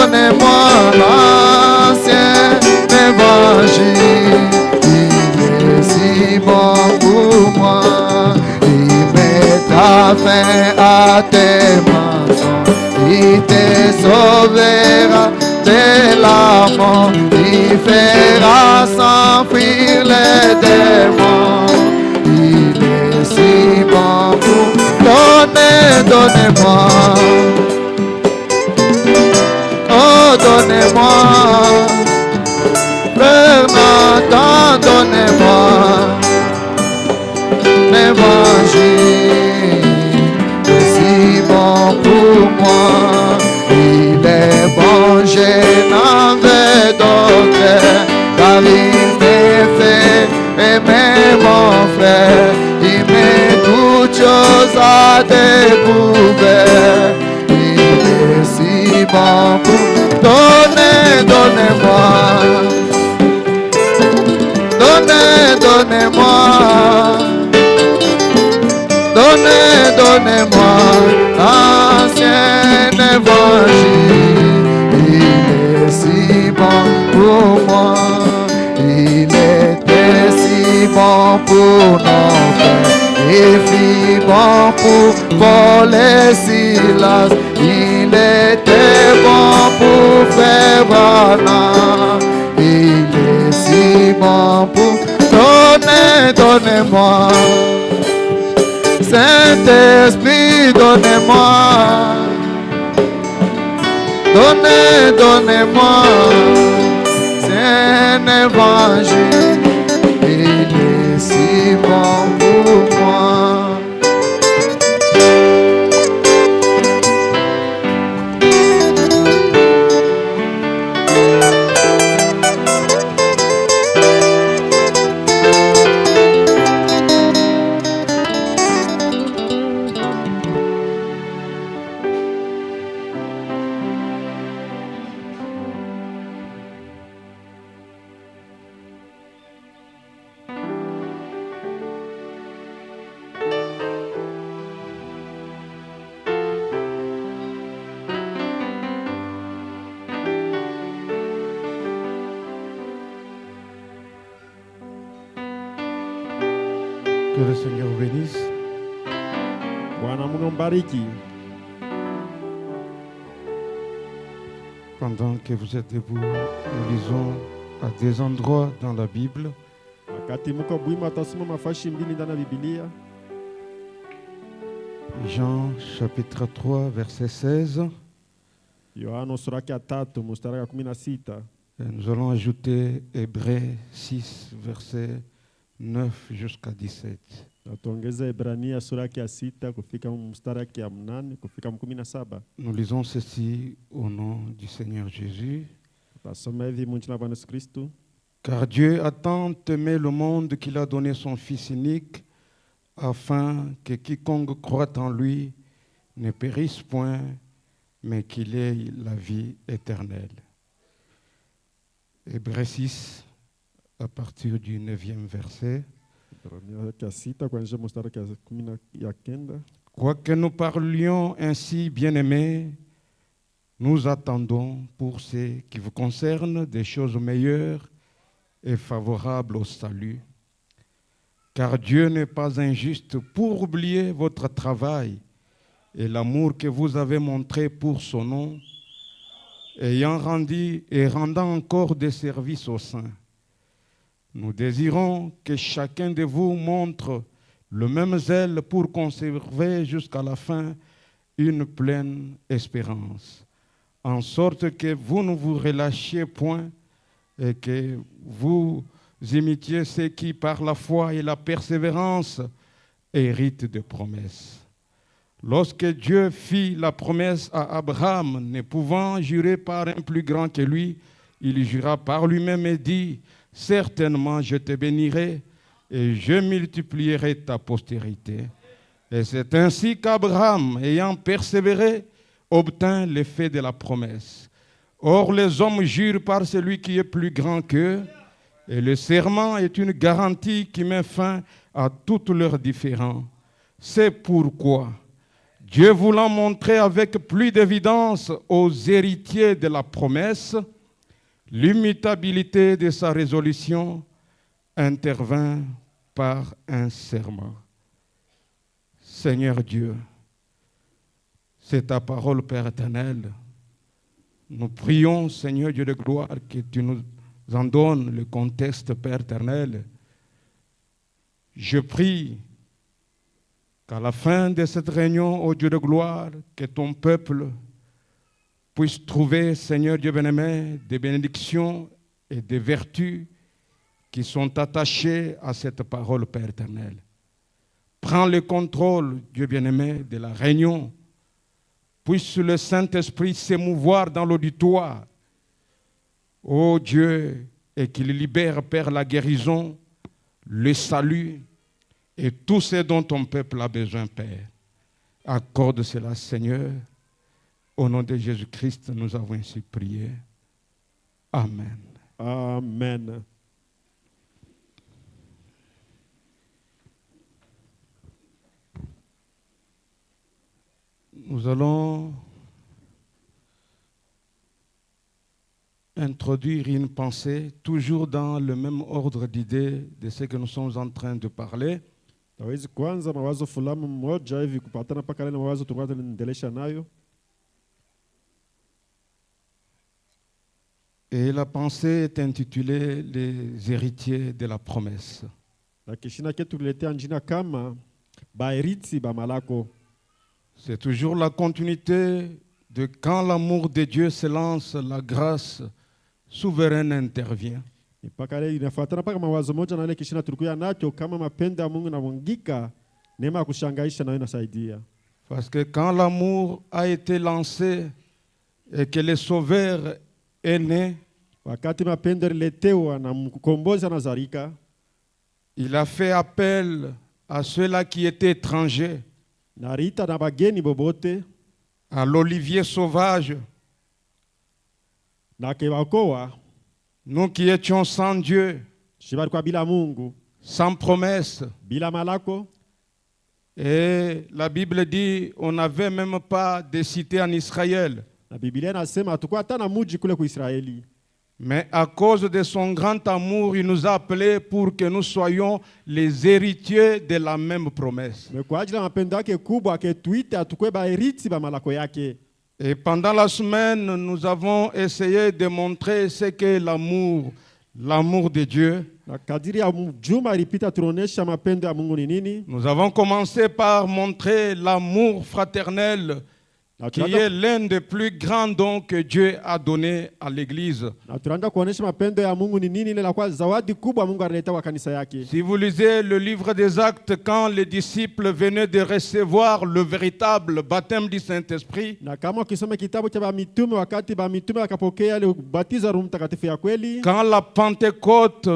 donnez-moi l'ancien évangile. Il est si bon pour moi. Il mettra fin à tes mensonges. Il te sauvera de la mort. Il fera s'enfuir les démons. Il est si bon pour donnez-moi. Oh, donnez-moi. Frère Nathan, donnez-moi l'évangile. C'est si bon pour moi. Il est bon, je n'en veux d'autre. Car il me fait aimer mon frère. Il met toutes choses à découvert. Il est si bon pour donnez-moi. Donnez-moi. Donnez-moi l'ancien évangile. Il est si bon pour moi. Il était si bon pour nos frères. Il fit bon pour Paul et Silas. Il était bon pour frère Branham. Il est si bon pour donnez-moi. Saint-Esprit, donnez-moi. Donnez-moi. C'est un évangile. Il est si bon pour moi. Que le Seigneur vous bénisse. Pendant que vous êtes debout, nous lisons à des endroits dans la Bible. Jean chapitre 3 verset 16. Et nous allons ajouter Hébreux 6 verset 9 jusqu'à 17. Nous lisons ceci au nom du Seigneur Jésus. Car Dieu a tant aimé le monde qu'il a donné son Fils unique, afin que quiconque croit en lui ne périsse point, mais qu'il ait la vie éternelle. Hébreux 6, à partir du 9e verset. Quoique nous parlions ainsi, bien-aimés, nous attendons pour ce qui vous concerne des choses meilleures et favorables au salut. Car Dieu n'est pas injuste pour oublier votre travail et l'amour que vous avez montré pour son nom, ayant rendu et rendant encore des services aux saints. Nous désirons que chacun de vous montre le même zèle pour conserver jusqu'à la fin une pleine espérance, en sorte que vous ne vous relâchiez point et que vous imitiez ceux qui, par la foi et la persévérance, héritent des promesses. Lorsque Dieu fit la promesse à Abraham, ne pouvant jurer par un plus grand que lui, il jura par lui-même et dit: « Certainement, je te bénirai et je multiplierai ta postérité. » Et c'est ainsi qu'Abraham, ayant persévéré, obtint l'effet de la promesse. Or, les hommes jurent par celui qui est plus grand qu'eux, et le serment est une garantie qui met fin à toutes leurs différends. C'est pourquoi Dieu voulant montrer avec plus d'évidence aux héritiers de la promesse l'immutabilité de sa résolution, intervint par un serment. Seigneur Dieu, c'est ta parole, Père éternel. Nous prions, Seigneur Dieu de gloire, que tu nous en donnes le contexte, Père éternel. Je prie qu'à la fin de cette réunion, ô Dieu de gloire, que ton peuple puisse trouver, Seigneur Dieu bien-aimé, des bénédictions et des vertus qui sont attachées à cette parole, Père éternel. Prends le contrôle, Dieu bien-aimé, de la réunion. Puisse le Saint-Esprit s'émouvoir dans l'auditoire, ô Dieu, et qu'il libère, Père, la guérison, le salut et tout ce dont ton peuple a besoin, Père. Accorde cela, Seigneur. Au nom de Jésus-Christ, nous avons ainsi prié. Amen. Amen. Nous allons introduire une pensée, toujours dans le même ordre d'idées de ce que nous sommes en train de parler. Tawezi kwanza mawazo fulani mmoja hivi kupatana mpaka ile mawazo tulikuwa tunaendelesha nayo. Et la pensée est intitulée Les héritiers de la promesse. Na kishina ketu tuletea njina kama bairiti ba malako. C'est toujours la continuité de quand l'amour de Dieu se lance, la grâce souveraine intervient. Mpaka ile inafuatana mpaka mawazo moja na ile kishina tulikuwa nacho kama mapendo ya Mungu na mwangika neema ya kushangaisha nayo inasaidia. Parce que quand l'amour a été lancé et que le Sauveur est né, wakati mapendo yaliletewa na mkombozi anazarika, il a fait appel à ceux-là qui étaient étrangers, na rita na bageni bobote, à l'olivier sauvage, na kewakoa, nous qui étions sans Dieu, shibarikwa bila Mungu, sans promesse. bila malako. Et la Bible dit, on n'avait même pas de cité en Israël. Na Biblia inasema hatakuwa hata na muji kule kwa Israeli. Mais à cause de son grand amour, il nous a appelés pour que nous soyons les héritiers de la même promesse. Mais kwa ajili ya mapendo yake kubwa aketuita tukue bairiti ba malako yake. Et pendant la semaine, nous avons essayé de montrer ce qu'est l'amour de Dieu. Na kadiri ya juma ilipita tunaonesha mapendo ya Mungu ni nini. Nous avons commencé par montrer l'amour fraternel qui est l'un des plus grands dons que Dieu a donné à l'Église. Na tunaanza kuonesha mapendo ya Mungu ni nini, ile la kwa zawadi kubwa Mungu alileta kwa kanisa yake. Si vous lisez le livre des Actes, quand les disciples venaient de recevoir le véritable baptême du Saint-Esprit, Na kama ukisoma kitabu cha mitume, wakati mitume wakapokea ile ubatizo wa Roho Mtakatifu ya kweli, quand la Pentecôte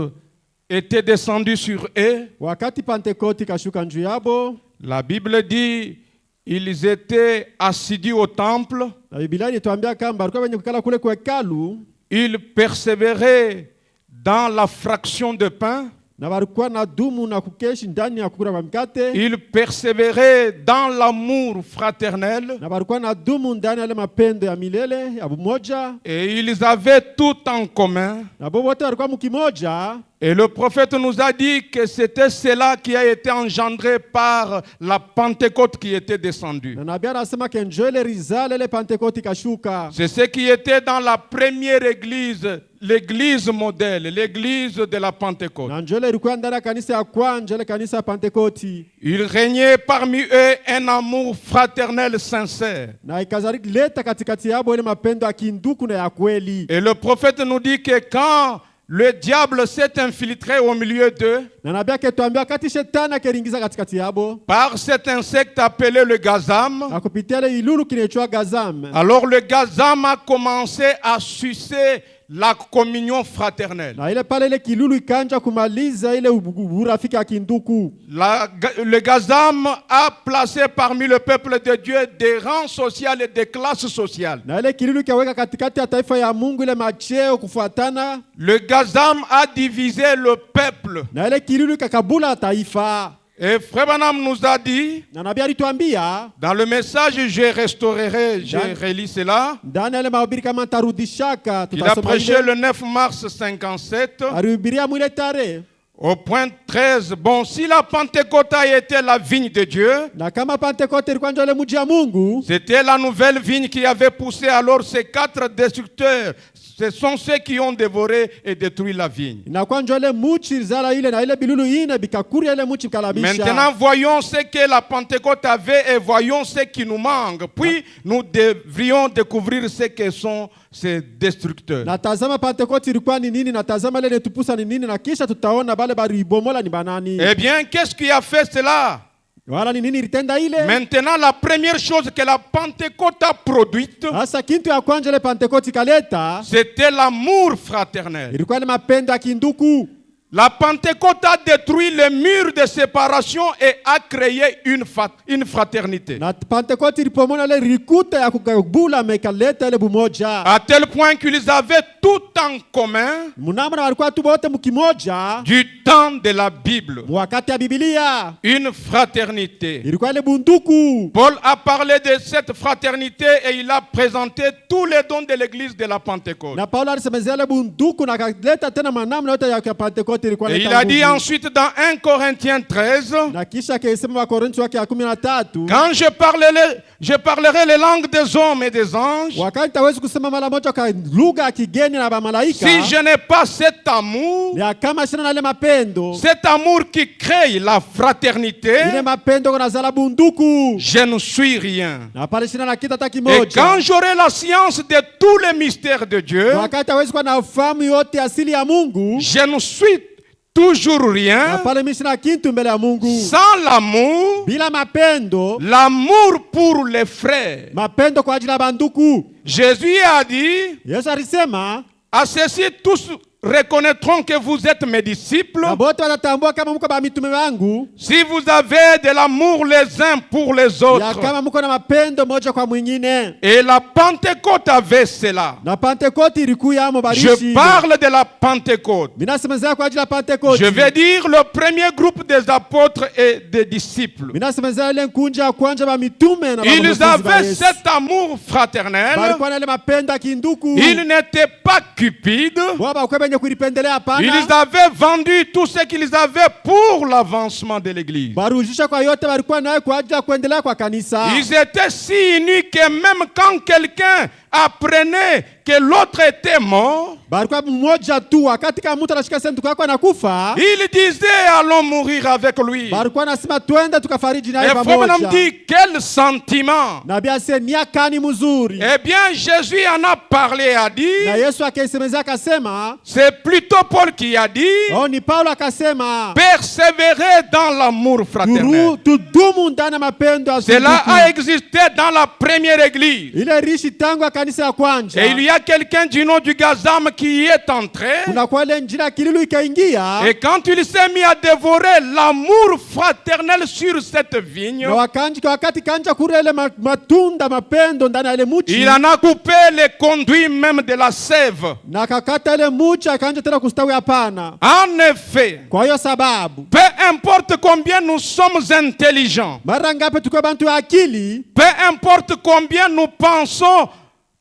était descendue sur eux, wakati Pentekoste kashuka juu yabo, la Bible dit ils étaient assidus au temple, na Biblia inatuambia kama walikuwa wenye kukala kule kwa hekalu, ils persévéraient dans la fraction de pain, na walikuwa na dumu na kukeshi ndani ya kukula mkate, ils persévéraient dans l'amour fraternel, na walikuwa na dumu ndani ya mapendo ya milele ya umoja, et ils avaient tout en commun. na bobo wote walikuwa mkimoja. Et le prophète nous a dit que c'était cela qui a été engendré par la Pentecôte qui était descendue. Na nabii anasema kenjele rizale ile Pentekoste kashuka. C'est ce qui était dans la première église, l'église modèle, l'église de la Pentecôte. Na njole ilikuwa ndani ya kanisa ya kwanza, ile kanisa ya Pentekoste. Il régnait parmi eux un amour fraternel sincère. Na ikazariki leta katikati yabo ile mapendo ya kinduku na ya kweli. Et le prophète nous dit que quand le diable s'est infiltré au milieu d'eux, Na nabii aketuambia wakati shetani akeringiza katikati yabo, par cet insecte appelé le gazam, akupitia ile ilulu kinaitwa gazam. alors le gazam a commencé à sucer la communion fraternelle. Na ile pale ile kilulu ikanja kumaliza ile urafiki ya kinduku. Le gazam a placé parmi le peuple de Dieu des rangs sociaux et des classes sociales. Na ile kilulu kaweka katikati ya taifa ya Mungu ile macheo kufuatana. Le gazam a divisé le peuple. Na ile kilulu kakabula taifa. Et Frère Branham nous a dit, Na nabii alituambia dans le message, je restaurerai, j'ai relis cela, ndani yale mahubiri kama nitarudishaka, il a tutasoma prêché ile. le 9 mars 57, Alihubiria mwile tarehe. au point 13. Bon, si la Pentecôte a été la vigne de Dieu, Na kama Pentekoste ilikuwa ndio ile mji ya Mungu, c'était la nouvelle vigne qui avait poussé alors ces 4 destructeurs. Ce sont ceux qui ont dévoré et détruit la vigne. inakuwa ndio ile mji zala ile na ile bilulu ine bikakuria ile mji kalabisha. Maintenant, voyons ce que la Pentecôte avait et voyons ce qui nous manque. Puis, nous devrions découvrir ce que sont ces destructeurs. Na tazama Pentekoste ilikuwa ni nini, na tazama ile tupusa ni nini, na kisha tutaona bale baribomola ni banani. Eh bien, qu'est-ce qui a fait cela? Wala ni nini ilitenda ile? Maintenant, la première chose que la Pentecôte a produite, Sasa kintu ya kwanza ile Pentekoste kaleta c'était l'amour fraternel. ilikuwa ni mapendo ya kinduku. La Pentecôte a détruit les murs de séparation et a créé une fraternité. Na Pentekoste ilipomona ile rikuta ya kugabula mekaleta ile bumoja. À tel point qu'ils avaient tout en commun Munamna walikuwa tu wote mkimoja du temps de la Bible. wakati ya Biblia. Une fraternité. Ilikuwa ile bunduku. Paul a parlé de cette fraternité et il a présenté tous les dons de l'église de la Pentecôte. Na Paulo alisemezea ile bunduku na kaleta tena manamna yote ya Pentekoste ilikuwa Et leta il a dit nguvu. ensuite dans 1 Corinthiens 13, Na kisha kaisema wa Korintho wake ya 13, quand je parlerai les langues des hommes et des anges, wakati hawezi kusema mara moja kwa lugha ya kigeni na malaika, si je n'ai pas cet amour, ya kama sina na ile mapendo, cet amour qui crée la fraternité, ile mapendo kuna zala bunduku, je ne suis rien. na pale sina na kita hata Et kimoja. quand j'aurai la science de tous les mystères de Dieu, Na wakati hawezi kuwa na ufahamu yote asili ya Mungu, je ne suis toujours na rien. pale mimi sina kitu mbele ya Mungu. Sans l'amour, Bila mapendo, l'amour pour les frères. mapendo kwa ajili ya banduku. Jésus a dit, Yesu alisema, à ceci tous reconnaîtront que vous êtes mes disciples na bote watatambua kama mko ba mitume wangu, si vous avez de l'amour les uns pour les ya autres. kama mko na mapendo moja kwa mwingine. Et la Pentecôte avait cela. Na Pentekoste ilikuwa amo barishi. Je parle de la Pentecôte. Minasemezea kwa ajili ya Pentekoste. Je vais dire le premier groupe des apôtres et des disciples. Minasemezea ile kunja ya kwanza ba mitume na ba Ils wanafunzi ba avaient Yesu. cet amour fraternel. Balikuwa na ile mapendo ya kinduku. Ils n'étaient pas cupides. Baba kwa benye kulipendelea Ils hapana. avaient vendu tout ce qu'ils avaient pour l'avancement de l'église. Barujisha kwa yote walikuwa nayo kwa ajili ya kuendelea kwa kanisa. Ils étaient si unis que même quand quelqu'un apprenait que l'autre était mort, Balikuwa mmoja tu, wakati kama mtu anashika senduku yako anakufa, il disait allons mourir avec lui. balikuwa anasema twende tukafariji Et naye Frère pamoja. Branham dit quel sentiment. Nabii ase ni akani mzuri. Eh bien Jésus en a parlé, a Na dit, Yesu akaisemezea akasema, c'est plutôt Paul qui a dit, oh ni Paulo akasema, persévérer dans l'amour fraternel. tudumu ndani ya mapendo ya Cela zinduku. a existé dans la première église. Ile rishi tangu ya kanisa ya kwanza. Et il y a quelqu'un du nom du Gazam qui y est entré. Kuna kwa ile njira kililu ikaingia. Et quand il s'est mis à dévorer l'amour fraternel sur cette vigne, Na wakati kanja kula ile matunda mapendo ndani ya ile muchi. il en a coupé les conduits même de la sève. Na kakata ile muchi akanja tena kustawi hapana. En effet, Kwa hiyo sababu, peu importe combien nous sommes intelligents, mara ngapi tuko bantu ya akili, peu importe combien nous pensons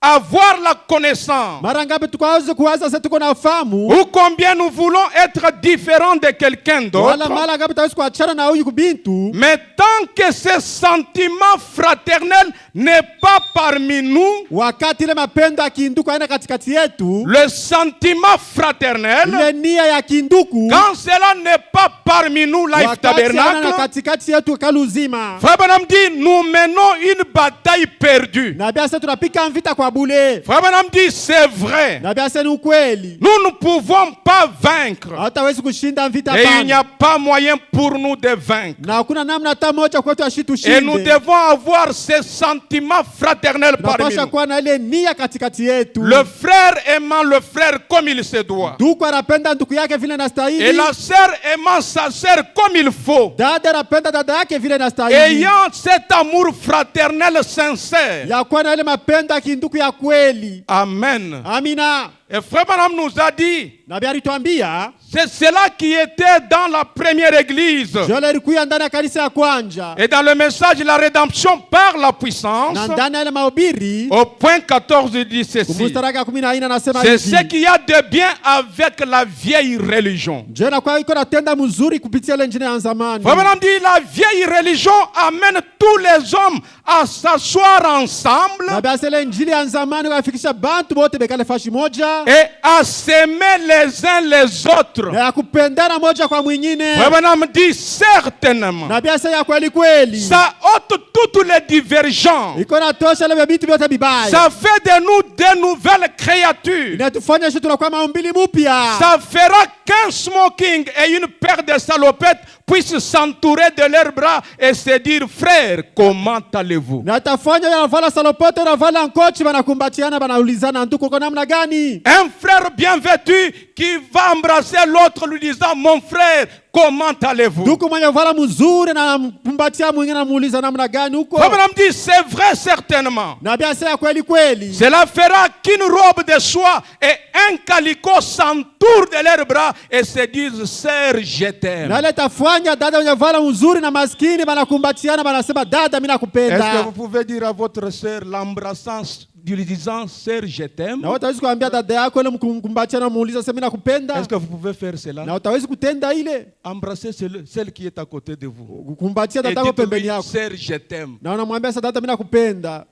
avoir la connaissance, mara ngapi tukaweze kuwaza sasa tuko na ufahamu, ou combien nous voulons être différents de quelqu'un wala d'autre, mara ngapi tutaweza kuachana na huyu kubintu, mais tant que ce sentiment fraternel n'est pas parmi nous, wakati ile mapendo ya kinduku haina katikati yetu, le sentiment fraternel, ile nia ya kinduku, quand cela n'est pas parmi nous, Life wakati haina na Tabernacle, katikati yetu kaluzima. Frère Branham dit, nous menons une bataille perdue. Na bia sasa tunapika vita kwa bule. Frère Branham dit, c'est vrai. Na bia sasa ni ukweli. Nous ne pouvons pas vaincre. Hatawezi kushinda vita Et il n'y pana. a pas moyen pour nous de vaincre. Na hakuna namna hata moja kwetu Et nous ashitushinde. devons avoir ce sentiment fraternel parmi Tunapasha nous. kuwa na ile nia katikati yetu. Le frère aimant le frère comme il se doit. Ndugu anapenda ndugu yake vile Et inastahili. la sœur aimant sa sœur comme il faut. Dada anapenda dada yake vile inastahili. Ayant cet amour fraternel sincère. Ya kuwa na ile mapendo ya kinduku ya kweli. Amen. Amina. Et Frère Branham nous a dit, nabii alituambia c'est cela qui était dans la première église. jole ilikuwa ndani ya kanisa ya kwanza, Et dans le message de la rédemption par la puissance, na ndani ya ile mahubiri au point 14, il dit ceci. kumstari wa 14 anasema C'est ce hivi, qu'il y a de bien avec la vieille religion. je na kwa iko natenda mzuri kupitia ile njia ya zamani. Frère Branham dit, la vieille religion amène tous les hommes à s'asseoir ensemble Na basi ile njili ya zamani wafikisha bantu bote bekale fashi moja et à s'aimer les uns les autres. na ya kupendana moja kwa mwingine. Frère Branham dit, certainement, Na basi ya kweli kweli ça ôte toutes les divergences. iko natosha ile vitu vyote vibaya. Ça fait de nous des nouvelles créatures. Inatufanya sisi tunakuwa maumbili mpya. Ça fera qu'un smoking et une paire de salopettes puissent s'entourer de leurs bras et se dire, frère, comment allez-vous? Na tafanya wanavala salopote na vala nkochi wanakumbatiana wanaulizana ndugu uko namna gani? Un frère bien vêtu qui va embrasser l'autre lui disant, mon frère, comment allez-vous? Ndugu mwenye vala mzuri na kumbatia mwingine anamuuliza namna gani huko? Abraham dit, c'est vrai certainement. Na biasa ya kweli kweli. Cela fera qu'une robe de soie et un calicot s'entourent de leurs bras et se disent, sœur, je t'aime. Na ile tafanya dada wenye vala mzuri na maskini wanakumbatiana wanasema dada mimi Est-ce que nakupenda. vous pouvez dire à votre sœur, l'embrassant, lui disant, sœur, je t'aime? Na utawezi kuambia dada yako ile mkumbatiana muuliza sema mimi nakupenda? Est-ce que vous pouvez faire cela? Na utawezi kutenda ile? Embrasser celle qui est à côté de vous. Kukumbatia Et dada yako pembeni dites-lui, yako. sœur, je t'aime. Na unamwambia sasa dada mimi nakupenda.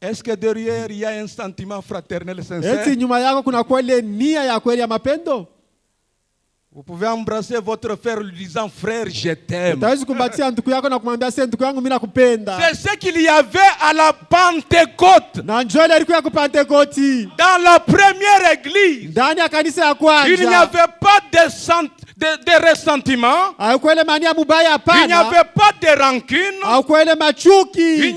Est-ce que derrière, il y a un sentiment fraternel sincère? Eti nyuma yako kuna kweli nia ya kweli ya mapendo? Vous pouvez embrasser votre frère lui disant, frère, je t'aime. Utawezi kumbatia ndugu yako na kumwambia sasa ndugu yangu mimi nakupenda. C'est ce qu'il y avait à la Pentecôte. Na njoo ile ilikuwa ya kupentekoti. Dans la première église, Ndani ya kanisa ya il n'y kwanza. avait pas de ressentiment. Haikuwa ile mania mubaya Il n'y hapana. avait pas de rancune. Haikuwa ile machuki. Il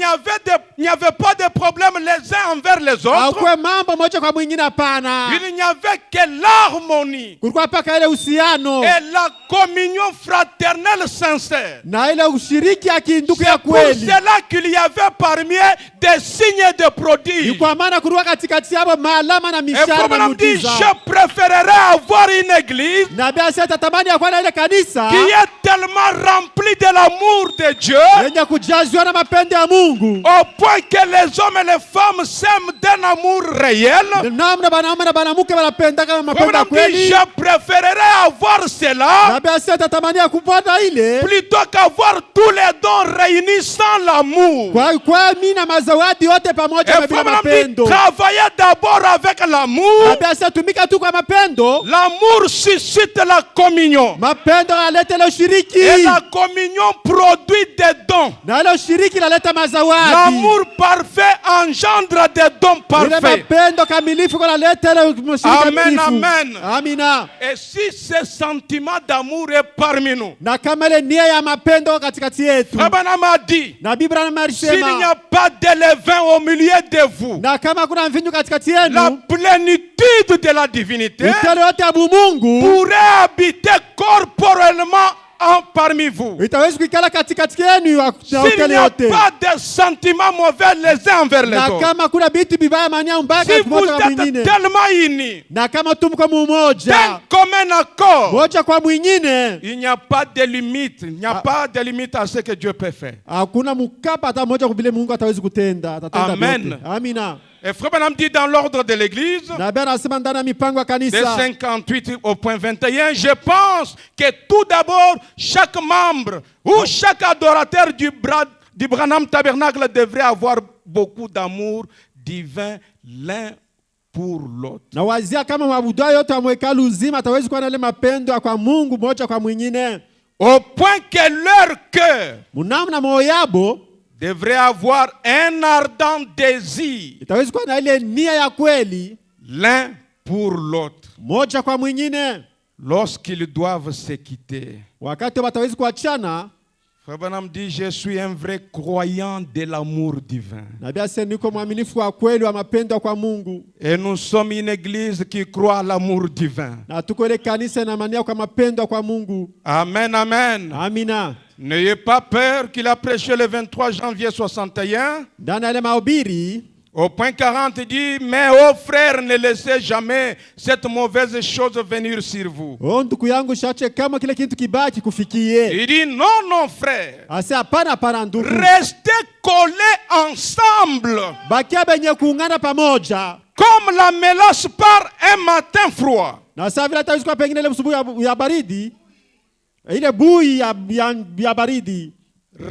n'y avait pas de problème les uns envers les autres. Hakuwa mambo moja kwa mwingine hapana. Il n'y avait que l'harmonie Kulikuwa paka ile uhusiano et la communion fraternelle sincère. na ile ushiriki ya kindugu ya C'est pour kweli. cela qu'il y avait parmi eux des signes de Ni prodiges. kwa maana kulikuwa katikati yao maalama na Et mishara na Abraham dit, muujiza. je préférerais avoir une église Na basi atatamani ya kuwa na ile kanisa qui est tellement remplie de l'amour de Dieu, yenye kujazwa na mapendo ya Mungu. au point que les hommes et les femmes s'aiment d'un amour réel. Namna banaume na banamuke wanapenda kama mapendo ya Abraham dit, kweli. je préférerais avoir cela Na basi atatamani ya kupata ile plutôt qu'avoir tous les dons réunis sans l'amour. kwa mimi na mazawadi yote pamoja Et na bila Abraham dit, mapendo. travaillez d'abord avec Na l'amour. basi tumika tu kwa mapendo. L'amour suscite la communion. Mapendo yaleta ile ushiriki. Et la communion produit des dons. Na ile ushiriki inaleta mazawadi. L'amour parfait engendre des dons Ile parfaits. mapendo kamilifu kunaleta ile ushiriki Amen, kamilifu. amen. Amina. Et si ce sentiment d'amour est parmi nous, Na kama ile nia ya mapendo katikati yetu. Abraham a dit, Na Biblia s'il n'y inasema a pas de levain au milieu de vous, na kama kuna mvinyo katikati la yenu, plénitude de la divinité utele yote ya Mungu pourrait habiter corporellement parmi vous. itaweza kuikala katikati yenu ya S'il utele n'y a yote. pas de sentiments mauvais les uns envers les Na autres, kama kuna vitu vibaya mania mbaya si vous mmoja kwa êtes mwingine, tellement unis na kama tumko d'un mmoja commun accord, moja kwa mwingine, il n'y a pas de limite. Il n'y a pas de limite à ce que Dieu peut faire. hakuna mkapa hata mmoja kwa vile Mungu ataweza kutenda, atatenda Amen. vyote. Amina. Et Frère Branham dit dans l'ordre de l'église, Na Biblia anasema ndani ya mipango ya de kanisa 58 au point 21, je pense que tout d'abord, chaque membre ou chaque adorateur du Branham Tabernacle devrait avoir beaucoup d'amour divin l'un pour l'autre. na wazia kama mabudu yote wa mwekalu uzima ataweza kuwa na ile mapendo ya kwa Mungu moja kwa mwingine, Au point que leur cœur munamna moyo yabo devrait avoir un ardent désir itaweza kuwa na ile nia ya kweli l'un pour l'autre moja kwa mwingine. lorsqu'ils doivent se quitter. Wakati wataweza kuachana, Frère Branham dit, je suis un vrai croyant de l'amour divin. na Biblia inasema niko mwaminifu wa kweli wa mapendo kwa Mungu, Et nous sommes une église qui croit à l'amour divin. na tuko ile kanisa na mania kwa mapendo kwa Mungu. Amen, amen. Amina. N'ayez pas peur qu'il a prêché le 23 janvier 61. Ndani ya ile mahubiri Au point 40, il dit, mais ô frères, ne laissez jamais cette mauvaise chose venir sur vous. Ndugu yangu shache kama kile kitu kibaya kikufikie. Il dit, non, frère. Ase hapana ndugu. Restez collés ensemble. Bakia benye kuungana pamoja. Comme la mélasse par un matin froid. Na sasa vile hata usiku pengine ile msubuhi ya baridi. Ile bui ya baridi.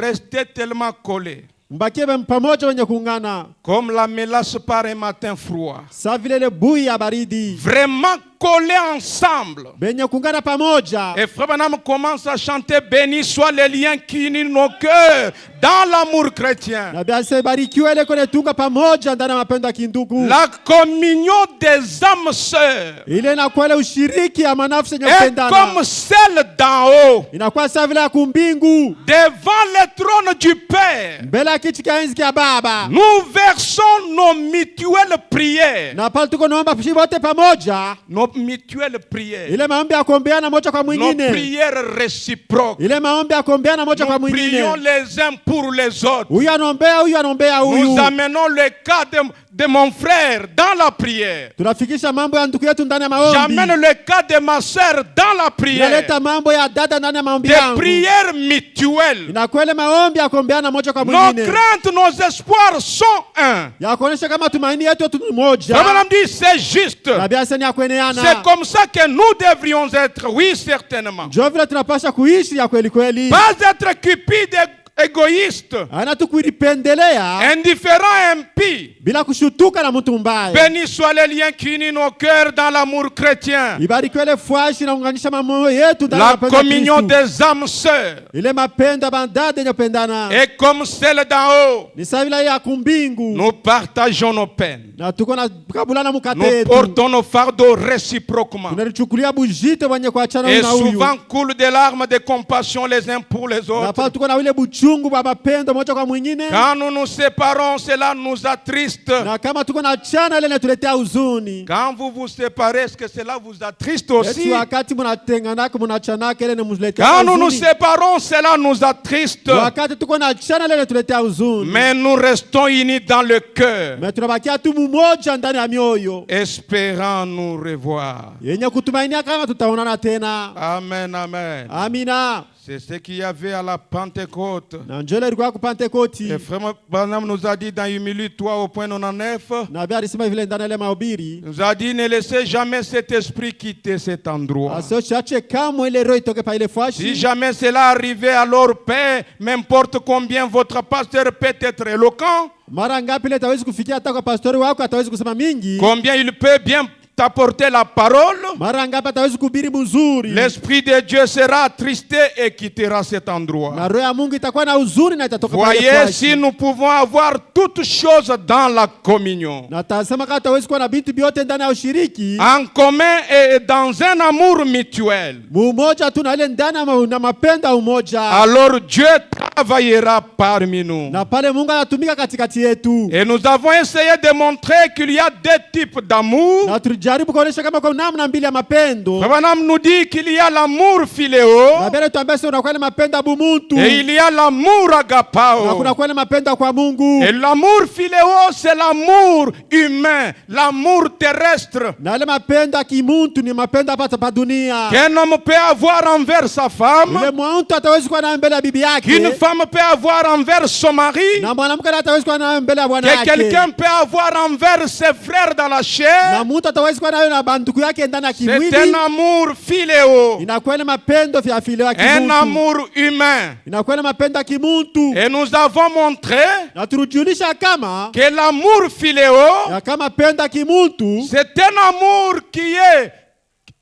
Restez tellement collés. Mbakie pamoja wenye kuungana. Comme la mélasse par un matin froid. Sasa vile ile bui ya baridi. Vraiment collés ensemble. Benye kuungana pamoja. Et Frère Branham commence à chanter, béni soit les liens qui unissent nos cœurs dans l'amour chrétien. Na biasa barikiwe ile kone tunga pamoja ndani ya mapendo ya kindugu. La communion des âmes sœurs Ile na kwa ile ushiriki ya manafsi yenye est kupendana. comme celle d'en haut. Inakuwa sawa vile ya kumbingu. Devant le trône du Père, Mbele ya kiti cha enzi ya Baba. nous versons nos mutuelles prières. Na pale tuko naomba wote pamoja. Nos mutuelles prières. Ile maombi ya kuombeana moja kwa Nos mwingine. prières réciproques. Ile maombi ya kuombeana moja kwa Nous prions mwingine. les uns pour les autres. Huyu anombea huyu. Nous amenons le cas de mon frère dans la prière. Tunafikisha mambo ya ndugu yetu ndani ya maombi. J'amène le cas de ma sœur dans la prière. Naleta mambo ya dada ndani ya maombi Des yangu. prières mutuelles. Inakuwa ile maombi ya kuombeana moja kwa Nos mwingine. craintes, nos espoirs sont un. Ya kuonesha kama tumaini yetu tu ni moja. Frère Branham dit c'est juste. Na biasa ni ya kueneana. C'est comme ça que nous devrions être. Oui, certainement. Ndio vile tunapaswa kuishi ya kweli kweli. Pas être cupide, égoïste, Ana tu kuipendelea indifférent, impie. bila kushutuka na mtu mbaya. Béni soit les liens qui unissent nos cœurs dans l'amour chrétien. Ibarikiwe ile fwashi na unganisha mamoyo yetu ndani ya La mapendo ya communion Kristo. des âmes sœurs Ile mapendo ya bandada yenye kupendana. est comme celle d'en haut. Ni sawa vile ya kumbingu. Nous partageons nos peines. Na tuko na kabulana mkate Nous yetu. portons nos fardeaux réciproquement. Tunalichukulia bujito wenye kuachana Et na huyu. souvent coulent des larmes de compassion les uns pour les Na autres. pale tuko na ile buchungu wa mapendo moja kwa mwingine. Quand nous nous séparons, cela nous attriste. Na kama tuko na chana ile inatuletea huzuni. Quand vous vous séparez, est-ce que cela vous attriste Eti aussi? wakati mnatenganaka mnachanaka ile inatuletea Quand nous nous huzuni. séparons, cela nous attriste. Wakati tuko na chana ile inatuletea huzuni. Mais nous restons unis dans le cœur, Mais tunabakia tu mmoja ndani ya mioyo. espérant nous revoir. Yenye kutumainia kama tutaonana tena. Amen, amen. Amina. C'est ce qu'il y avait à la Pentecôte. Na njole ilikuwa ku Pentekoti. Et Frère Branham nous a dit dans Humilité 3 au point 99, Na bia alisema vile ndani ya ile mahubiri. nous a dit ne laissez jamais cet esprit quitter cet endroit. Asio chache kama ile roho itoke pa ile Si fashi. jamais cela arrivait, alors paix, m'importe combien votre pasteur peut être éloquent, Mara ngapi ile tawezi kufikia hata kwa pastori wako atawezi kusema mingi. combien il peut bien t'apporter la parole, Mara ngapi atawezi kuhubiri mzuri. l'Esprit de Dieu sera attristé et quittera cet endroit. Na roho ya Mungu itakuwa na huzuni na itatoka pa ile Voyez fashi. si nous pouvons avoir toutes choses dans la communion, Na tasema kama atawezi kuwa na vitu vyote ndani ya ushiriki. en commun et dans un amour mutuel. Umoja tu na ile ndani na mapendo ya umoja. Alors Dieu travaillera parmi nous. Na pale Mungu anatumika katikati yetu. Et nous avons essayé de montrer qu'il y a deux types d'amour. Na tulijaribu kuonesha kama kuna namna mbili ya mapendo. Frère Branham nous dit qu'il y a l'amour philéo Na mbele tuambie sio unakuwa na mapendo ya bumuntu. et il y a l'amour Na agapao. kuna kwa mapendo kwa Mungu. Et l'amour philéo, c'est l'amour humain, l'amour terrestre Na ile mapendo ya kimuntu ni mapendo hapa pa dunia. qu'un homme peut avoir envers sa femme, Ile mtu atawezi kuwa na mbele ya bibi qu'une yake. femme peut avoir envers son mari, Na mwanamke atawezi kuwa na mbele ya bwana que yake. quelqu'un peut avoir envers ses frères dans la chair. Na mtu atawezi kuwa nayo na banduku yake ndani ya C'est un kimwili. amour philéo, Inakuwa ile mapendo vya fileo ya un kimuntu. amour humain. Inakuwa ile mapendo ya kimuntu. Et nous avons montré Na turujulisha kama que l'amour philéo, ya kama pendo ya kimuntu c'est un amour qui est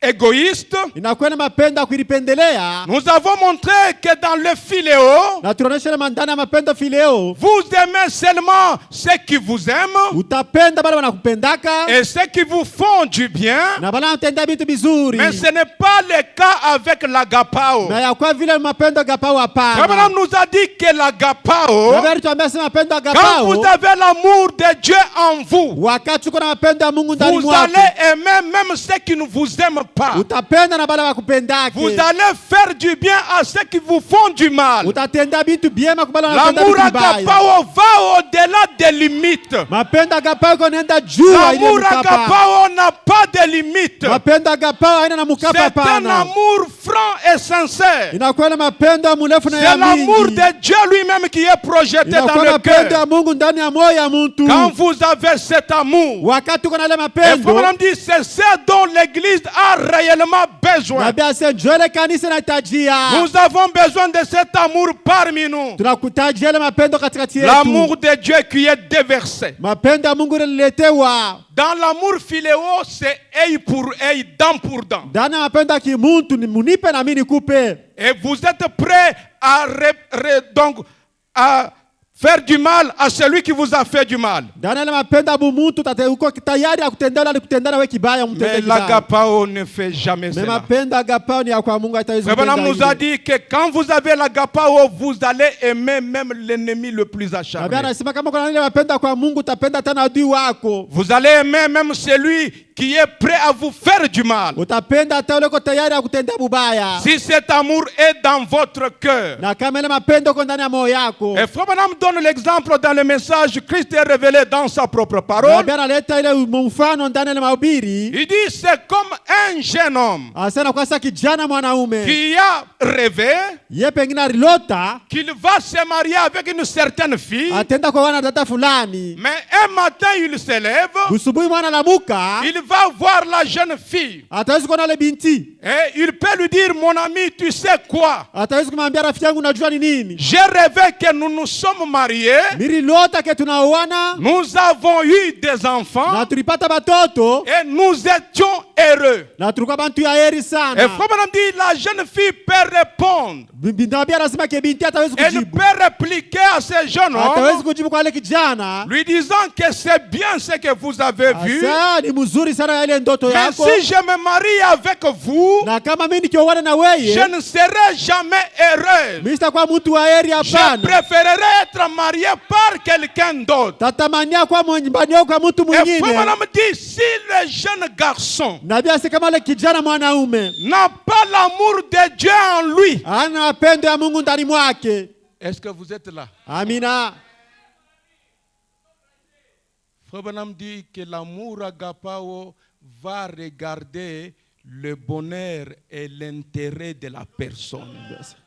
égoïste. inakuwa na mapendo ya kulipendelea. Nous avons montré que dans le philéo, Na tunaonesha ile ndani ya mapendo fileo. vous aimez seulement ceux qui vous aiment Utapenda bale wanakupendaka et ceux qui vous font du bien. na bale wanatenda vitu vizuri. Mais ce n'est pas le cas avec l'agapao. Na ya kwa vile mapendo gapao hapana. Abraham nous a dit que l'agapao, Baba tuambia sema mapendo quand vous gapao. avez l'amour de Dieu en vous, Wakati uko na mapendo ya Mungu ndani vous mwako. allez aimer même ceux qui ne vous aiment pas. Utapenda na bale bakupendake. Vous allez faire du bien à ceux qui vous font du mal. Utatenda bintu byema kubala na L'amour agapao va au-delà des limites. Mapendo agapao konenda juu ya ile L'amour mkapa. agapao n'a pas de limites. Mapendo agapao haina na mkapa C'est un pana. amour franc et sincère. Inakuwa na mapendo mrefu na C'est ya l'amour mingi. de Dieu lui-même qui est projeté dans Inakuwa le mapendo cœur. ya Mungu ndani ya moyo ya mtu. Quand vous avez cet amour, Wakati uko na ile et mapendo, Frère dit c'est ce dont l'Église a réellement besoin. nabii asema njole kanisa inahitajia. Nous avons besoin de cet amour parmi nous. Tunakutajia ile mapendo katikati yetu. L'amour de Dieu qui est déversé. Mapendo ya Mungu yaliletewa. Dans l'amour philéo, c'est œil pour œil, dent pour dent. Ndani ya mapendo ya kimuntu ni munipe na mimi nikupe. Et vous êtes prêts à, donc, à faire du mal à celui qui vous a fait du mal. Ndani ya mapendo ya muntu uko tayari akutendea na kutendana wewe kibaya umtende Mais kibaya. l'agapao ne fait jamais Mais cela. mapendo agapao ni ya kwa Mungu hatawezi Frère kutenda. Branham nous a dit que quand vous avez l'agapao, vous allez aimer même l'ennemi le plus Nabii acharné. anasema kama kuna ile mapendo kwa Mungu utapenda tena adui wako. Vous allez aimer même celui qui est prêt à vous faire du mal. Utapenda hata yule uko tayari akutendea bubaya. Si cet amour est dans votre cœur. Na kama ile mapendo uko ndani ya moyo yako. Et Frère Branham donne l'exemple dans le message. Christ est révélé dans sa propre parole. Nabii analeta ile mfano ndani ya mahubiri. Il dit c'est comme un jeune homme Asema kwa sasa kijana mwanaume. qui a rêvé Yeye pengine alilota qu'il va se marier avec une certaine fille. atenda kwa wana dada fulani. Mais un matin il se lève, Usubuhi mwana lamuka. il va voir la jeune fille. Atawezi kuona ile binti. Et il peut lui dire, mon ami, tu sais quoi? Atawezi kumwambia rafiki yangu unajua ni nini? J'ai rêvé que nous nous sommes mariés. Nililota ke tunaoana Nous avons eu des enfants. na tulipata batoto Et nous étions heureux. na tulikuwa bantu ya heri Et sana. Frère Branham dit, la jeune fille peut répondre. Nabii anasema ke binti atawezi Elle kujibu. peut répliquer à ce jeune Atawezi homme, kujibu kwa ile kijana. lui disant que c'est bien ce que vous avez vu. Asa ni mzuri sana ile ndoto Mais yako. si je me marie avec vous, Na kama mimi nikioana na je wewe, ne serai jamais heureux. mimi sitakuwa mtu wa heri Je hapana. préférerais être marié par quelqu'un d'autre. Tatamania kwa nyumbani yako kwa mtu Et Frère mwingine. Branham dit, si le jeune garçon Nabii asema kama ile kijana mwanaume n'a pas l'amour de Dieu en lui, ana mapendo ya Mungu ndani mwake. est-ce que vous êtes là? Amina. Frère Branham dit que l'amour agapao va regarder le bonheur et l'intérêt de la personne.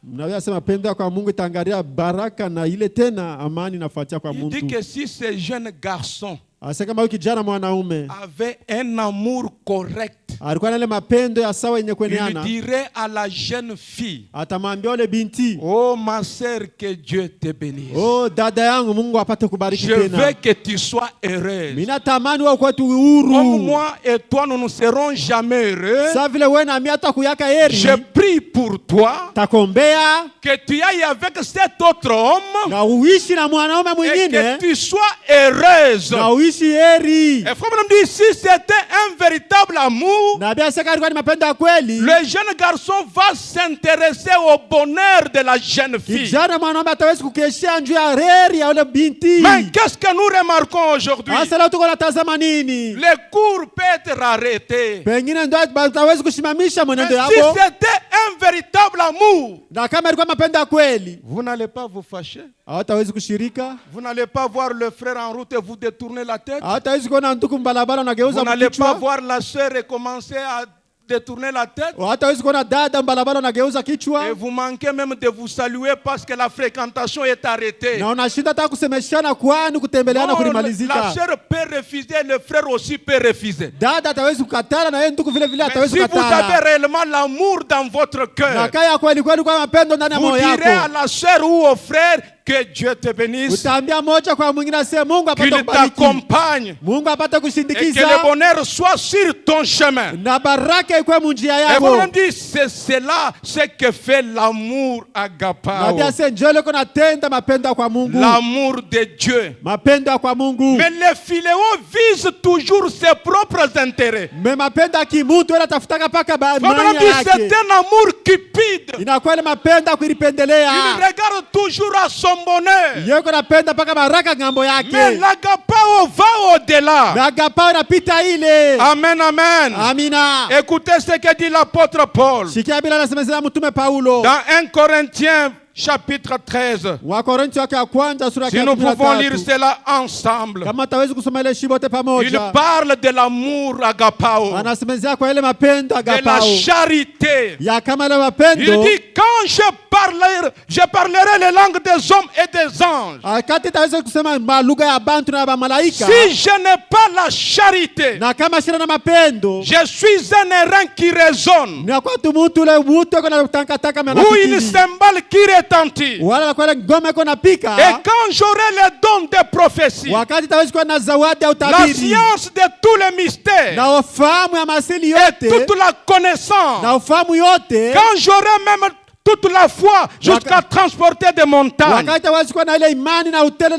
Nabii asema mapendo kwa Mungu itaangalia baraka na ile tena amani nafuatia kwa Il dit mtu. que si ce jeune garçon Asema kama huyu kijana mwanaume avait un amour correct, alikuwa na ile mapendo ya sawa yenye il kueneana, dirait à la jeune fille, atamwambia yule binti, oh ma sœur, que Dieu te bénisse. oh dada yangu, Mungu apate kubariki Je veux tena. que tu sois heureuse. Mimi natamani wewe kwetu Comme uhuru. moi et toi, nous ne serons jamais heureux. Sasa vile wewe na mimi hata kuyaka heri. Je prie pour toi Takombea que tu ailles avec cet autre homme na uishi na mwanaume et mwingine que tu sois heureuse. na uishi heri. Et Frère Branham dit, si c'était un véritable amour, Na bia saka alikuwa ni mapendo ya kweli. le jeune garçon va s'intéresser au bonheur de la jeune fille. Kijana mwanaume atawezi kukeshea njoo ya heri ya yule binti. Mais qu'est-ce que nous remarquons aujourd'hui? Sasa leo tuko natazama nini? Les cours peuvent être arrêtés. Pengine ndio atawezi kusimamisha Mais mwenendo si yako. c'était un véritable amour, Na kama ilikuwa mapendo ya kweli, vous n'allez pas vous fâcher. hawatawezi kushirika. Vous n'allez pas voir le frère en route et vous détourner la tête. Hawatawezi kuona ndugu mbalabala Vous unageuza n'allez pas kichwa. voir la sœur et commencer à détourner la tête. Hawatawezi kuona dada mbalabala unageuza kichwa. Et vous manquez même de vous saluer parce que la fréquentation est arrêtée. Na unashinda hata kusemeshana kwani kutembeleana Non, la kulimalizika. sœur peut refuser, le frère aussi peut refuser. Dada atawezi kukatala na yeye ndugu vile vile Mais atawezi si vous avez kukatala. réellement l'amour dans votre Na cœur, kaya kweli kweli kwa mapendo ndani ya vous moyo direz à yako. la sœur ou au frère que Dieu te bénisse, Utaambia moja kwa mwingine aseme Mungu apate qu'il kubariki. t'accompagne Mungu apate et que kushindikiza le bonheur soit sur ton chemin. na baraka ikuwe munjia Et vous yako. me dites, c'est cela ce que fait l'amour agapao. Nabii aseme njoo ko natenda mapendo kwa Mungu. L'amour de Dieu. Mapendo kwa Mungu. Mais les philéos visent toujours ses propres intérêts. Me mapendo ya kimuntu yule atafutaka paka Frère dit, c'est yake. un amour cupide. Inakuwa ile mapendo ya Il kulipendelea. regarde toujours à son son bonheur. Yeye anapenda mpaka baraka ngambo Mais yake. l'agapao va au-delà. Na agapao inapita ile. Amen, amen. Amina. Écoutez ce que dit l'apôtre Paul. Sikia bila anasemezea mtume Paulo. Dans 1 Corinthiens chapitre 13. Wakorintho wake wa kwanza sura Si ya nous pouvons 13. lire cela ensemble. Kama tawezi kusoma ile shibote Il pamoja. parle de l'amour agapao. Anasemezea kwa ile mapendo De la agapao. charité. Ya kama ile Il mapendo. dit quand je parlerai les langues des hommes et des anges. Akati tawezi kusema malugha ya bantu na ba malaika. Si je n'ai pas la charité, Na kama shina na mapendo. je suis un airain qui résonne. Ni kwa mtu ule mtu kuna tankataka Ou une manafikiri. cymbale qui retentit. Wala kwa ile ngome kuna pika. Et quand j'aurai le don de prophétie, Wakati tawezi kuwa na zawadi ya la utabiri. science de tous les mystères Na ufahamu ya masili et yote. toute la connaissance, Na ufahamu yote. quand j'aurai même toute la foi jusqu'à transporter des montagnes, Wakati tawezi kuwa na ile imani na utele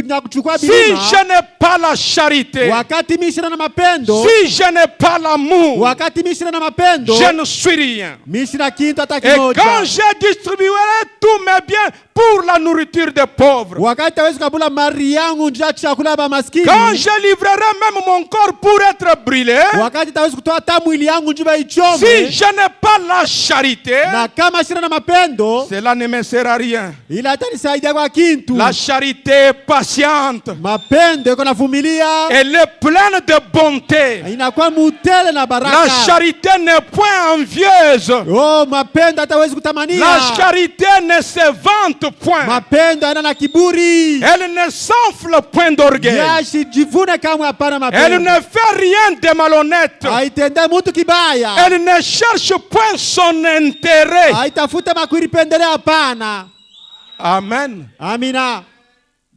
na kuchukua si bilima. je n'ai pas la charité, Wakati mimi shina na mapendo. si je n'ai pas l'amour, Wakati mimi shina na mapendo. je ne suis rien. Mimi shina kitu hata Et kimoja. quand je distribuerai tous mes biens pour la nourriture des pauvres, Wakati tawezi kabula mali yangu njia chakula ba maskini. quand je livrerai même mon corps pour être brûlé, Wakati tawezi kutoa hata mwili yangu njia ichome. si je n'ai pas la charité, Na kama shina na mapendo. cela ne me sert à rien. Ila hata nisaidia kwa kintu. La charité est patiente. Mapendo yako navumilia. Elle est pleine de bonté. Inakuwa mutele na baraka. La charité n'est point envieuse. Oh, mapendo hatawezi kutamania. La charité ne se vante point. Mapendo haina na kiburi. Elle ne s'enfle point d'orgueil. Yasijivune kamwe hapana Elle mapendo. ne fait rien de malhonnête. Haitende mtu kibaya. Elle ne cherche point son intérêt. Haitafuta makuipendelea hapana. Amen. Amina.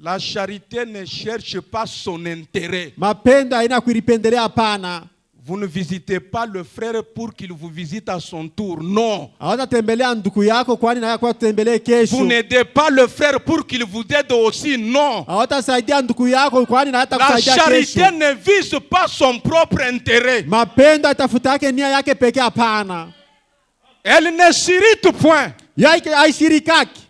La charité ne cherche pas son intérêt. Mapendo haina kuipendelea hapana. Vous ne visitez pas le frère pour qu'il vous visite à son tour. Non. Hawatatembelea ndugu yako kwani na yako tutembelee Vous kesho. n'aidez pas le frère pour qu'il vous aide aussi. Non. Hawatasaidia ndugu yako kwani na hata La kusaidia charité kesho. ne vise pas son propre intérêt. Mapendo haitafutake nia yake pekee hapana. Elle ne s'irrite point. Yai haishirikaki.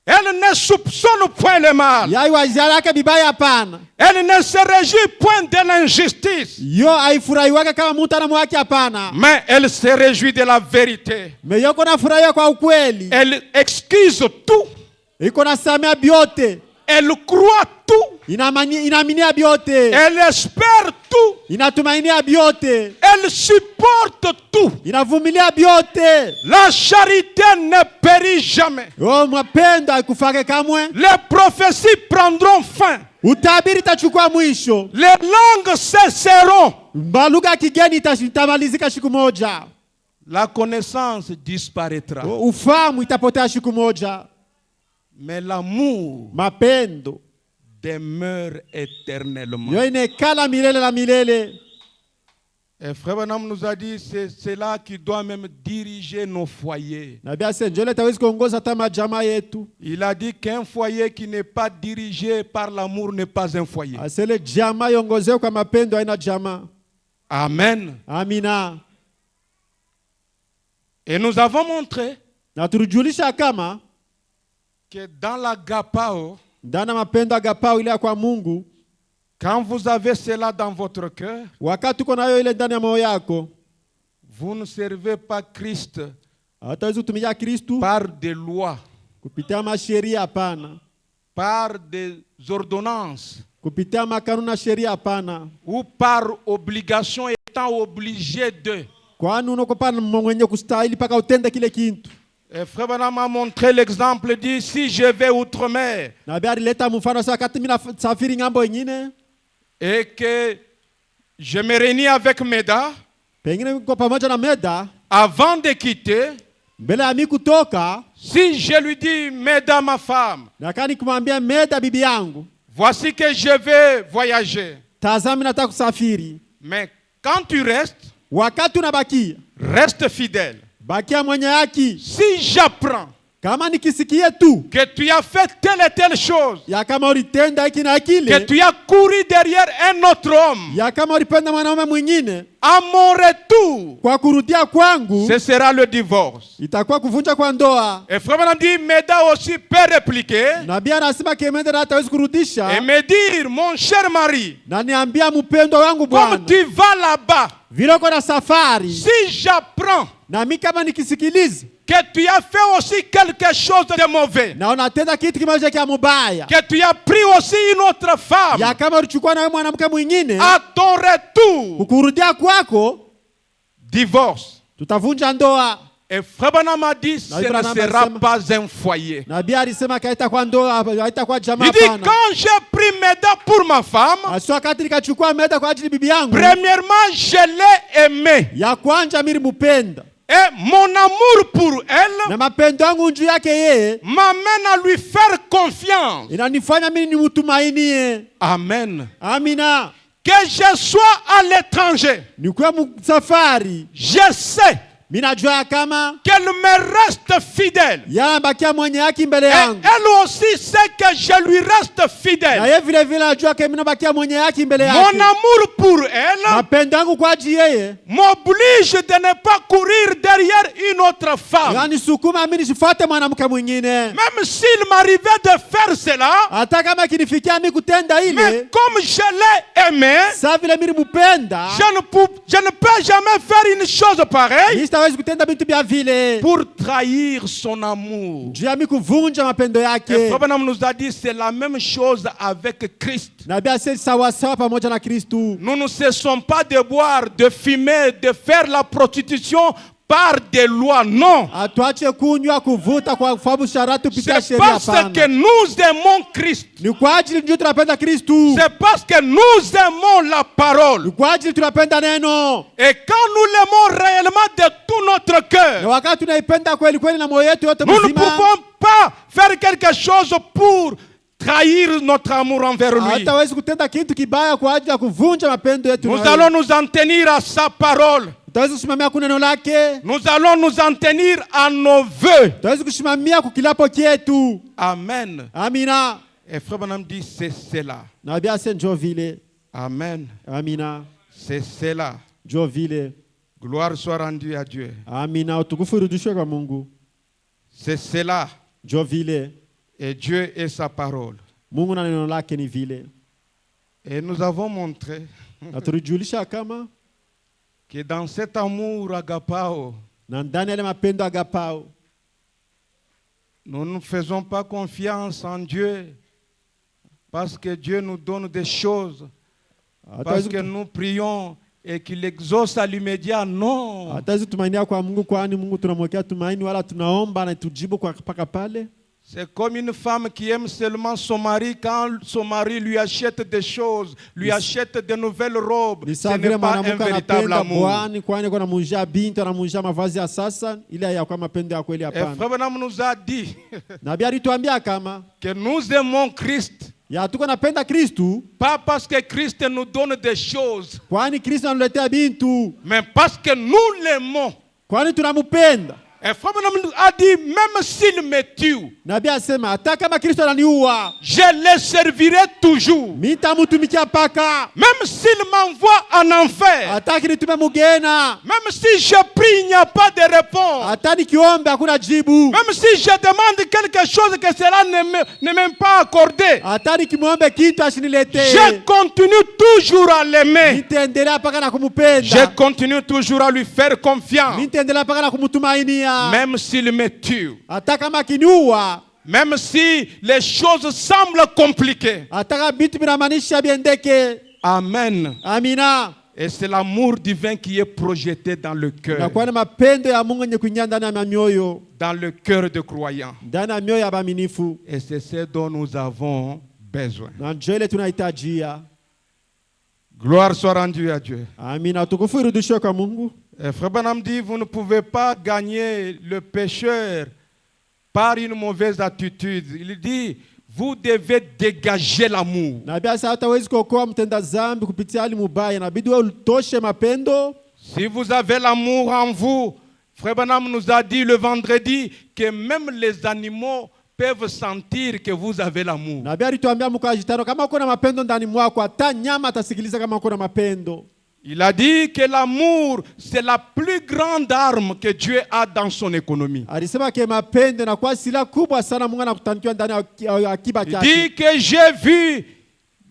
Elle ne soupçonne point le mal. Yai wazalake bibaya hapana. Elle ne se réjouit point de l'injustice. Yo haifurahiwake kama mtu anamwaki hapana. Mais elle se réjouit de la vérité. Me yoko nafurahia kwa ukweli. Elle excuse tout. Iko nasamea biote. Elle croit tout. Inaaminia biote. Elle espère tout. Inatumainia biote. Elle supporte tout. Inavumilia biote. La charité ne périt jamais. Oh, mapendo haikufake kamwe. Les prophéties prendront fin. Utabiri itachukua mwisho. Les langues cesseront. Lugha ya kigeni itamalizika siku moja. La connaissance disparaîtra. Ufahamu itapotea siku moja. Mais l'amour Mapendo demeure éternellement. yo inekala milele na milele. Et Frère Branham nous a dit c'est cela qui doit même diriger nos foyers. Nabii ase njole tawezi kuongoza hata majamaa yetu. Il a dit qu'un foyer qui n'est pas dirigé par l'amour n'est pas un foyer. Asele jamaa iongozewe kwa mapendo haina jamaa. Amen. Amina. Et nous avons montré Na turujulisha kama que dans l'agapao, ndana mapendo agapao ile kwa Mungu, quand vous avez cela dans votre cœur, wakati uko nayo ile ndani ya moyo yako, vous ne servez pas Christ hatawezi kutumikia Kristu par des lois, kupitia masheria hapana. par des ordonnances Kupitia makanuni na sheria hapana. ou par obligation étant obligé de. Kwani unakopa mwenye kustahili paka utende kile kintu. Et Frère Branham a montré l'exemple, dit si je vais outre-mer Nabii alileta mfano sasa wakati mimi nasafiri ngambo nyingine et que je me réunis avec Meda, pengine niko pamoja na Meda avant de quitter, mbele ya mimi kutoka, si je lui dis Meda ma femme, na kani kumwambia Meda bibi yangu, voici que je vais voyager. tazama nataka kusafiri. Mais quand tu restes, Wakati unabakia, reste fidèle. bakia mwenye haki. Si j'apprends kama nikisikie tu que tu as fait telle et telle chose, ya kama ulitenda hiki na que kile, tu as couru derrière un autre homme, ya kama ulipenda mwanaume mwingine, à mon retour, kwa kurudia kwangu ce sera le divorce. itakuwa kuvunja kwa ndoa. Et frère Branham dit, Meda aussi peut répliquer Nabii anasema Kemende na hatawezi et kurudisha, me dire, mon cher mari, na niambia mpendo wangu comme Bwana, tu vas là-bas, vile uko na safari, si j'apprends na mimi kama nikisikiliza que tu as fait aussi quelque chose de mauvais, na unatenda kitu kimoja kia mubaya, que tu as pris aussi une autre femme, ya kama ulichukua na wewe mwanamke mwingine, à ton retour, kukurudia kwako divorce. tutavunja ndoa. Et frère Branham a dit, ce ne Branham sera alisema- pas un foyer. Nabii alisema haitakuwa ndoa, haitakuwa jamaa. Il dit, Hapana. quand j'ai pris Meda pour ma femme, Asi wakati nikachukua Meda kwa ajili bibi yangu, premièrement, je l'ai aimée. ya kwanja mimi mupenda, Et mon amour pour elle na mapendo yangu juu yake yeye m'amène à lui faire confiance. inanifanya mimi nimtumainie. Amen. Amina. Que je sois à l'étranger, Nikuwa msafari, je sais mimi najua kama qu'elle me reste fidèle. yanabakia mwenye haki mbele Et yangu, elle aussi sait que je lui reste na fidèle. yeye vile vile najua kama mimi nabakia mwenye haki mbele Mon yake. amour pour elle Mapendo yangu kwa ajili yeye m'oblige de ne pas courir derrière une autre femme. yani sukuma mimi nisifuate mwanamke mwingine, Même s'il m'arrivait de faire cela, hata kama kinifikia mimi kutenda mais ile, comme je l'ai aimé, saa vile mimi mpenda, je ne peux jamais faire une chose pareille mimi sitawezi kutenda vitu vya vile pour trahir son amour. juu ya mimi kuvunja mapendo Et yake. Frère Branham nous a dit c'est la même chose avec Christ. Nabii asema sawa sawa pamoja na Kristu. Nous ne cessons pas de boire, de fumer, de faire la prostitution par des lois. Non. Atuache kunywa kuvuta kwa kufahamu sharati kupitia C'est sheria. parce que Hapana, nous aimons Christ. ni kwa ajili ndio tunapenda Kristu, C'est parce que nous aimons la parole. ni kwa ajili tunapenda neno, Et quand nous l'aimons réellement de tout notre na cœur, wakati tunaipenda kweli kweli na moyo wetu yote nous ne mzima, pouvons pas faire quelque chose pour trahir notre amour envers lui. hatawezi kutenda kitu kibaya kwa ajili ya kuvunja mapendo yetu. Nous na allons yeye. nous en tenir à sa parole. Tutawezi kusimamia kwa neno lake, Nous allons nous en tenir à nos vœux. tutawezi kusimamia kwa kilapo chetu. Amen. Amina. Et Frère Branham dit c'est cela. Nabii asema njoo vile. Amen. Amina. C'est cela. Njoo vile. Gloire soit rendue à Dieu. Amina. Utukufu urudishwe kwa Mungu. C'est cela. Njoo vile. Et Dieu est sa parole. Mungu na neno lake ni vile. Et nous avons montré Na tulijulisha kama que dans cet amour agapao, na ndani ya ile mapendo agapao, nous ne faisons pas confiance en Dieu parce que Dieu nous donne des choses, parce que nous prions et qu'il exauce à l'immédiat. Non. hatawezi tumainia kwa Mungu, kwani Mungu tunamwekea tumaini, wala tunaomba na tujibu kwa mpaka pale. C'est comme une femme qui aime seulement son mari quand son mari lui achète des choses, lui achète de nouvelles robes. Ni Ce sawa vile n'est pas un mwanamke véritable anapenda amour. bwani, kwani kwa namujia binti, anamujia mavazi ya sasa, ile hayakuwa mapendo ya kweli. Et Hapana. Frère Branham nous a dit Nabii alituambia kama que nous aimons Christ, ya tuko napenda Kristu, pas parce que Christ nous donne des choses, kwani Kristu anatuletea bintu, mais parce que nous l'aimons. kwani tunamupenda. Et Frère Branham nous a dit, même s'il me tue, Nabii asema hata kama Kristo ananiua, je le servirai toujours. mimi nitamutumikia paka, Même s'il m'envoie en enfer, hata kinitume mugena, même si je prie, il n'y a pas de réponse. hata nikiombe hakuna jibu, Même si je demande quelque chose que cela ne m'est pas accordé, hata nikimwombe kitu asiniletee, je continue toujours à l'aimer. nitaendelea paka na Je kumupenda, continue toujours à lui faire confiance. nitaendelea paka na kumutumainia, Même s'il me tue, hata kama akiniua, même si les choses semblent compliquées. hata kama vitu vinamaanisha biendeke. Amen. Amina. Et c'est l'amour divin qui est projeté dans le Na cœur, kwa mapendo ya Mungu yenye kuingia ndani ya mioyo, dans le cœur de croyants. ndani ya mioyo ya waaminifu, Et c'est ce dont nous avons besoin. na njoo ile tunahitajia. Gloire soit rendue à Dieu. Amina. Utukufu irudishwe kwa Mungu. Et Frère Branham dit, vous ne pouvez pas gagner le pécheur par une mauvaise attitude. Il dit, vous devez dégager l'amour. Nabii asa hatawezi kuokoa mtenda dhambi kupitia hali mubaya, inabidi wewe utoshe mapendo. Si vous avez l'amour en vous, Frère Branham nous a dit le vendredi que même les animaux peuvent sentir que vous avez l'amour. Nabii alituambia mkajitano kama uko na mapendo ndani mwako hata nyama atasikiliza kama uko na mapendo. Il a dit que l'amour, c'est la plus grande arme que Dieu a dans son économie. Alisema ke mapendo na kwa silaha kubwa sana Mungu anakutanikiwa ndani ya akiba Il chake. dit que j'ai vu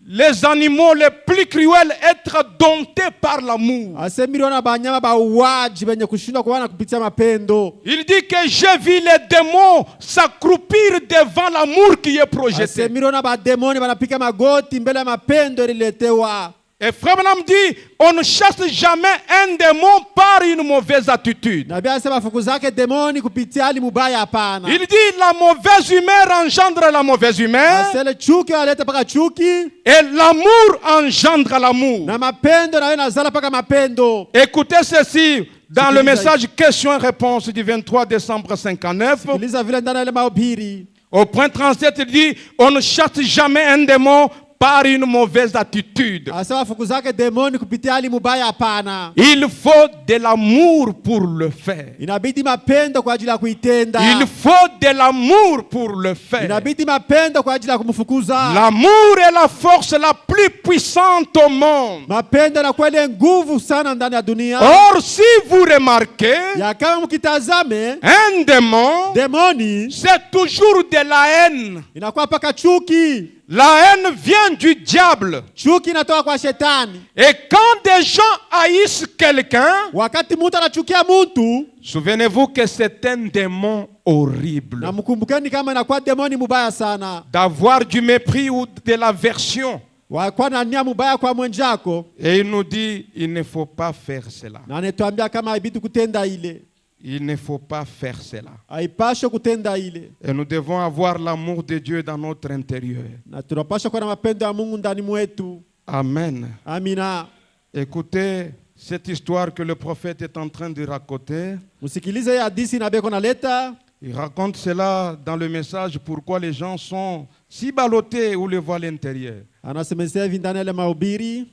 les animaux les plus cruels être domptés par l'amour. Asemiliona banyama bauaji benye kushindwa kuona kupitia mapendo. Il dit que j'ai vu les démons s'accroupir devant l'amour qui est projeté. Asemiliona ba demoni banapika magoti mbele ya mapendo ililetewa. Et Frère Branham dit, on ne chasse jamais un démon par une mauvaise attitude. Nabii anasema fukuzake demoni kupitia hali mubaya hapana. Il dit, la mauvaise humeur engendre la mauvaise humeur. Asele chuki aleta paka chuki. Et l'amour engendre l'amour. Na mapendo na yeye nazala paka mapendo. Écoutez ceci dans le message question-réponse du 23 décembre 59. Sikiliza vile ndani ya ile mahubiri. Au point 37, il dit, on ne chasse jamais un démon par une mauvaise attitude. Asema fukuzake demoni kupitia hali mubaya hapana. Il faut de l'amour pour le faire. Inabidi mapendo kwa ajili ya kuitenda. Il faut de l'amour pour le faire. Inabidi mapendo kwa ajili ya kumfukuza. L'amour est la force la plus puissante au monde. Mapendo na kweli nguvu sana ndani ya dunia. Or, si vous remarquez, Ya kama mkitazame, un démon, demoni c'est toujours de la haine. inakuwa paka chuki. La haine vient du diable. Chuki inatoka kwa shetani. Et quand des gens haïssent quelqu'un, Wakati mtu anachukia mtu, souvenez-vous que c'est un démon horrible. na mkumbukeni kama inakuwa demoni mubaya sana. D'avoir du mépris ou de l'aversion. Wakuwa na nia mubaya kwa mwenjako. Et il nous dit, il ne faut pas faire cela. Na anatuambia kama haibidi kutenda ile. Il ne faut pas faire cela. Haipaswi kutenda ile. Et nous devons avoir l'amour de Dieu dans notre intérieur. Na tunapaswa kuwa na mapendo ya Mungu ndani mwetu. Amen. Amina. Écoutez cette histoire que le prophète est en train de raconter. Musikilize hadithi nabii konaleta. Il raconte cela dans le message pourquoi les gens sont si ballottés ou le voile intérieur. Anasemezea hivi ndani ya ile mahubiri.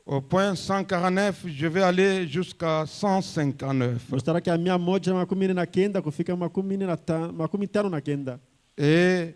Au point 149, je vais aller jusqu'à 159. Mstari ya 119 kufika 59. Et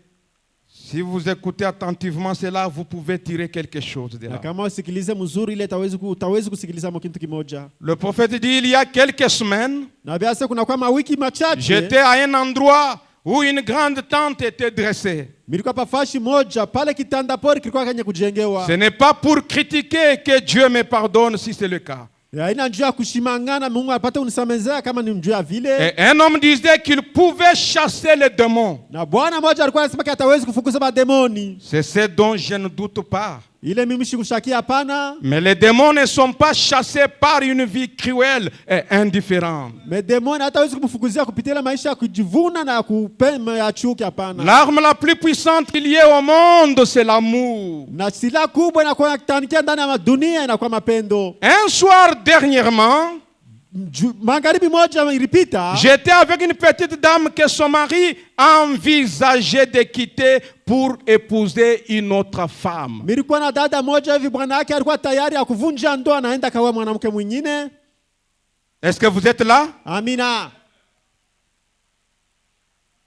si vous écoutez attentivement cela, vous pouvez tirer quelque chose de Na là. kama usikilize mzuri ile utawezi kusikiliza kitu kimoja. Le prophète dit, il y a quelques semaines, Nabii asa kuna kwa mawiki machache. j'étais à un endroit où une grande tente était dressée. Milikuwa pafashi moja pale kitanda pori kilikuwa kenye kujengewa. Ce n'est pas pour critiquer que Dieu me pardonne si c'est le cas. Haina njia ya kushimangana Mungu apate unisamezea kama ni njia vile. Et un homme disait qu'il pouvait chasser les démons. Na bwana mmoja alikuwa anasema hatawezi kufukuza mademoni. C'est ce dont je ne doute pas. Ile mimi sikushakia hapana. Mais les démons ne sont pas chassés par une vie cruelle et indifférente. Mais demoni hatawezi kumfukuzia kupitia maisha ya kujivuna na kupema ya chuki hapana. L'arme la plus puissante qu'il y ait au monde, c'est l'amour. Na silaha kubwa inakuwa kitanikia ndani ya dunia inakuwa mapendo. Un soir dernièrement, Magharibi moja ilipita. j'étais avec une petite dame que son mari envisageait de quitter pour épouser une autre femme. Nilikuwa na dada moja hivi bwana yake alikuwa tayari ya kuvunja ndoa anaenda kawa mwanamke mwingine. Est-ce que vous êtes là? Amina.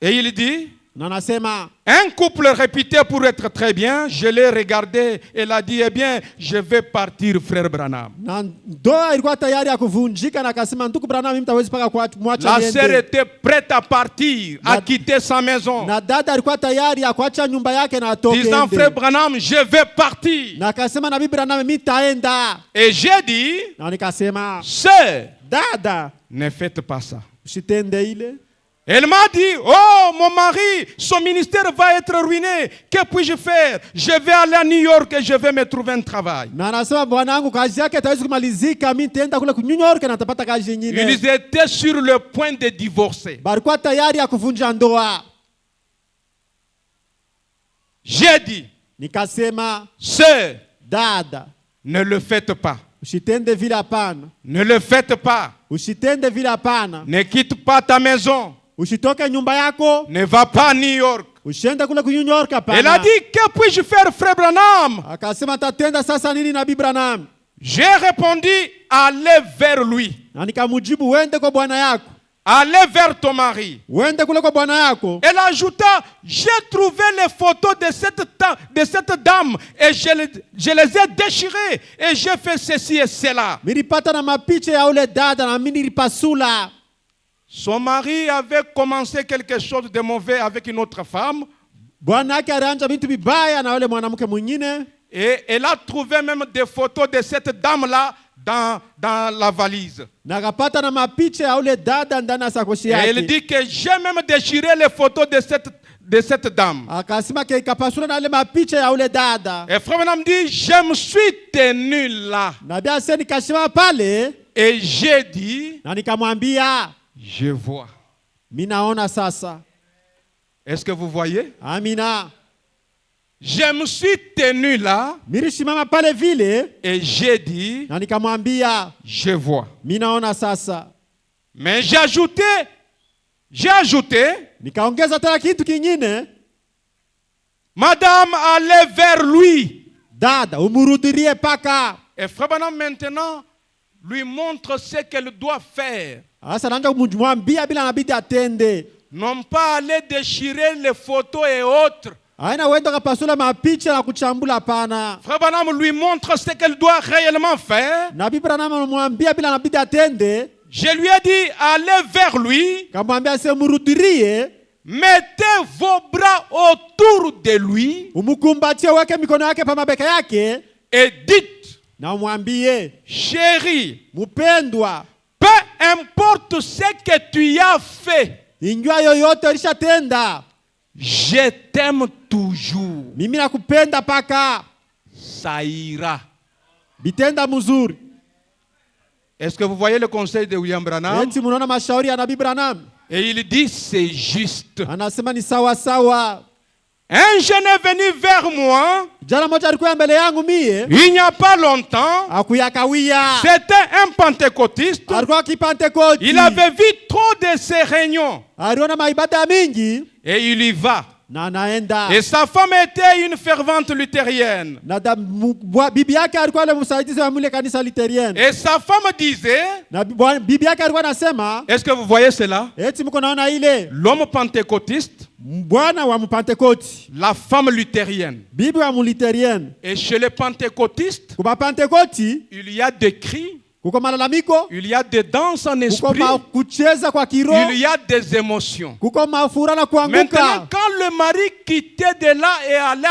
Et il dit, Na nasema un couple réputé pour être très bien, je l'ai regardé, elle a dit, eh bien, je vais partir, frère Branham. na ndoa ilikuwa tayari ya kuvunjika na akasema ndugu Branham mimi mtawezi paka kumwacha La sœur niende. était prête à partir, à quitter sa maison. Na dada alikuwa tayari ya kuacha nyumba yake na atoke. Disant, ende. frère Branham, je vais partir. Na akasema na bibi Branham mimi taenda. Et j'ai dit, Na nikasema sœur, dada ne faites pas ça. usitende ile. Elle m'a dit, oh, mon mari, son ministère va être ruiné. Que puis-je faire? Je vais aller à New York et je vais me trouver un travail. Na anasema bwanangu kazi yake haiwezi kumalizika, mimi nitaenda kule New York na nitapata kazi nyingine. Ils étaient sur le point de divorcer. Balikuwa tayari ya kuvunja ndoa. J'ai dit, Nikasema sœur, dada ne le faites pas. usitende vile hapana. Ne le faites pas. Usitende vile hapana. Ne quitte pas ta maison. Usitoke nyumba yako. Ne va pas à New York. Usiende kule New York hapana. Elle a dit, que puis-je faire, frère Branham? Akasema tatenda sasa nini na bibi Branham? J'ai répondu, allez vers lui. Na nikamjibu uende kwa bwana yako. allez vers ton mari. uende kule kwa bwana yako. Elle ajouta, j'ai trouvé les photos de cette dame et je les ai déchirées et j'ai fait ceci et cela. Nilipata na mapicha ya ule dada na mimi nilipasula. Son mari avait commencé quelque chose de mauvais avec une autre femme. Bwana yake alianza vitu vibaya na ule mwanamke mwingine. Et elle a trouvé même des photos de cette dame-là dans la valise. Na akapata na mapicha ya ule dada ndani ya sakoshi Et yake. elle dit que j'ai même déchiré les photos de cette dame. Akasema ke ikapasula na ile mapicha ya ule dada. Et Frère Branham dit, je me suis tenu là. Na bia sasa nikashima pale Et j'ai dit, na nikamwambia, je vois. mimi naona sasa. Est-ce que vous voyez? Amina. Je me suis tenu là Nilishimama pale vile et j'ai dit, na nikamwambia, je vois. mimi naona sasa. Mais j'ai ajouté, Nikaongeza tena kitu kingine, Madame allait vers lui. dada umurudirie paka. Et Frère Branham maintenant lui montre ce qu'elle doit faire. Sasa naanza kumwambia bila inabidi atende. Non pas aller déchirer les photos et autres. Haina uende kapasula mapicha na kuchambula pana. Frère Branham lui montre ce qu'elle doit réellement faire. Na Bibi Branham anamwambia bila inabidi atende. Je lui ai dit, allez vers lui, Kamwambia se murudirie, mettez vos bras autour de lui umukumbatie weke mikono yake pa mabeka yake et dites, na umwambie, chérie, mpendwa, peu importe ce que tu as fait, injua yoyote ulishatenda, je t'aime toujours. mimi nakupenda paka. Ça ira. Bitenda mzuri. Est-ce que vous voyez le conseil de William Branham? Eti munaona mashauri ya Nabii Branham. Et il dit, c'est juste. Anasema ni sawa sawa. Un jeune est venu vers moi, Jana moja alikuwa mbele yangu mie, il n'y a pas longtemps. akuyakawia. C'était un pentecôtiste. Alikuwa kipentekoti. Il avait vu trop de ces réunions. Aliona maibada mingi Et il y va. na anaenda. Et sa femme était une fervente luthérienne. Na bibi yake alikuwa ile msaidizi wa mule kanisa Lutherienne. Et sa femme disait, Na bibi yake alikuwa anasema, est-ce que vous voyez cela? eti mko naona ile L'homme pentecôtiste, bwana wa mpentekoti, la femme luthérienne. bibi wa Lutherienne. Et chez les pentecôtistes, Kuba pentekoti il y a des cris, kuko malalamiko, il y a des danses en kuko esprit, kucheza kwa kiroho, il y a des émotions. kuko mafura na Maintenant, kuanguka. quand le mari quittait de là et allait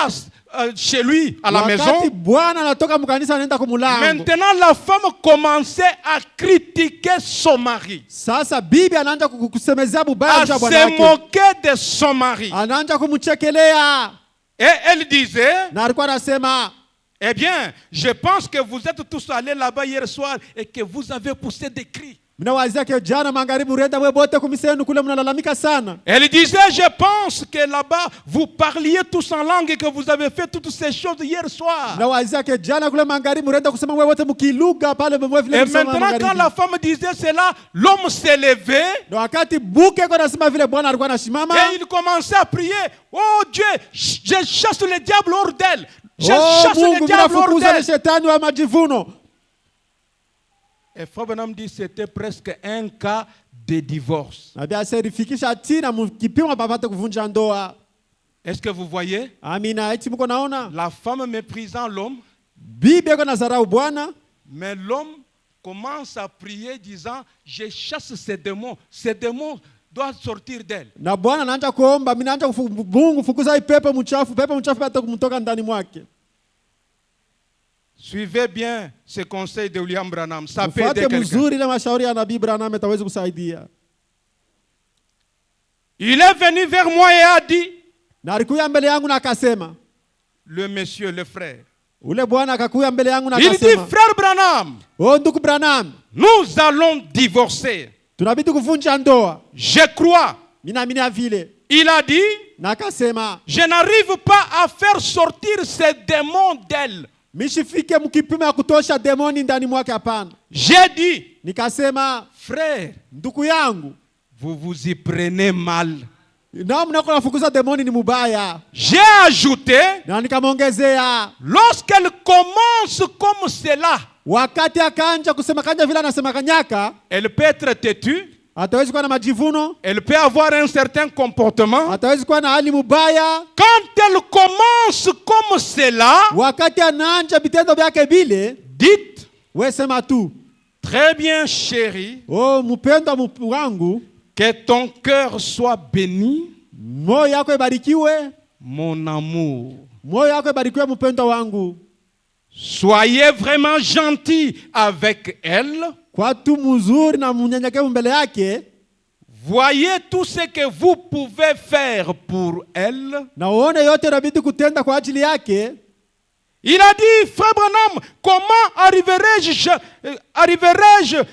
chez lui, à la maison, Wakati bwana anatoka mkanisa anaenda kumulango. maintenant la femme commençait à critiquer son mari, Sasa bibi anaanza kusemezea bubaya à juu ya bwana se wake. moquer de son mari. Anaanza kumchekelea. Et elle disait, Na alikuwa anasema, eh bien, je pense que vous êtes tous allés là-bas hier soir et que vous avez poussé des cris. mnawazia ke jana magharibi urenda wewe bote kumisenu kule mnalalamika sana. Elle disait, je pense que là-bas, vous parliez tous en langue et que vous avez fait toutes ces choses hier soir. Mnawazia ke jana kule magharibi urenda kusema wewe bote mkiluga pale mwe vile Et msoma maintenant, quand magharibi. la femme disait cela, l'homme s'est levé Na wakati buke kwa nasema vile bwana alikuwa anasimama. et il commençait à prier. Oh Dieu, je chasse le diable hors d'elle. Je Oh chasse le Mungu diable hors mnafukuza d'elle. ni shetani wa majivuno. Et Frère Branham dit c'était presque un cas de divorce. Na bia serifikisha tina mkipimo papate kuvunja ndoa. Est-ce que vous voyez? Amina, eti mko naona? La femme méprisant l'homme, Bibi yako nazarau bwana. mais l'homme commence à prier disant, je chasse ces démons. Ces démons doivent sortir d'elle. Na bwana anaanza kuomba, mimi naanza Mungu fukuza pepo mchafu hata kumtoka ndani mwake. Suivez bien ce conseil de William Branham. Ça peut aider Ufuate quelqu'un. mzuri ile mashauri ya Nabii Branham itaweza kusaidia. Il est venu vers moi et a dit, Na alikuja mbele yangu na akasema, le monsieur, le frère, ule bwana akakuja mbele yangu na il dit, akasema, frère Branham, "Oh ndugu Branham, nous allons divorcer. tunabidi kuvunja ndoa." Je crois. Mimi naamini vile. Il a dit, Na akasema, je n'arrive pas à faire sortir ces démons d'elle. "Mishifike mkipimo ya kutosha demoni ndani mwake hapana." J'ai dit, Nikasema, frère, "Ndugu yangu, vous vous y prenez mal." na mnako nafukuza demoni ni mubaya." J'ai ajouté, Na nikamongezea, lorsqu'elle commence comme cela, wakati akaanja kusema kanja vile anasema kanyaka, elle peut être têtue, Atawezi kuwa na majivuno. Elle peut avoir un certain comportement. Atawezi kuwa na hali mubaya. Quand elle commence comme cela, Wakati anaanja vitendo vyake vile, dites, wewe sema tu, très bien chérie, oh mpendwa wangu, que ton cœur soit béni, moyo yako ibarikiwe, mon amour. moyo yako ibarikiwe mpendwa wangu. Soyez vraiment gentil avec elle. Kwa tu mzuri na mnyenyekevu mbele yake. Voyez tout ce que vous pouvez faire pour elle. Na uone yote inabidi kutenda kwa ajili yake. Il a dit, frère Branham, comment arriverai-je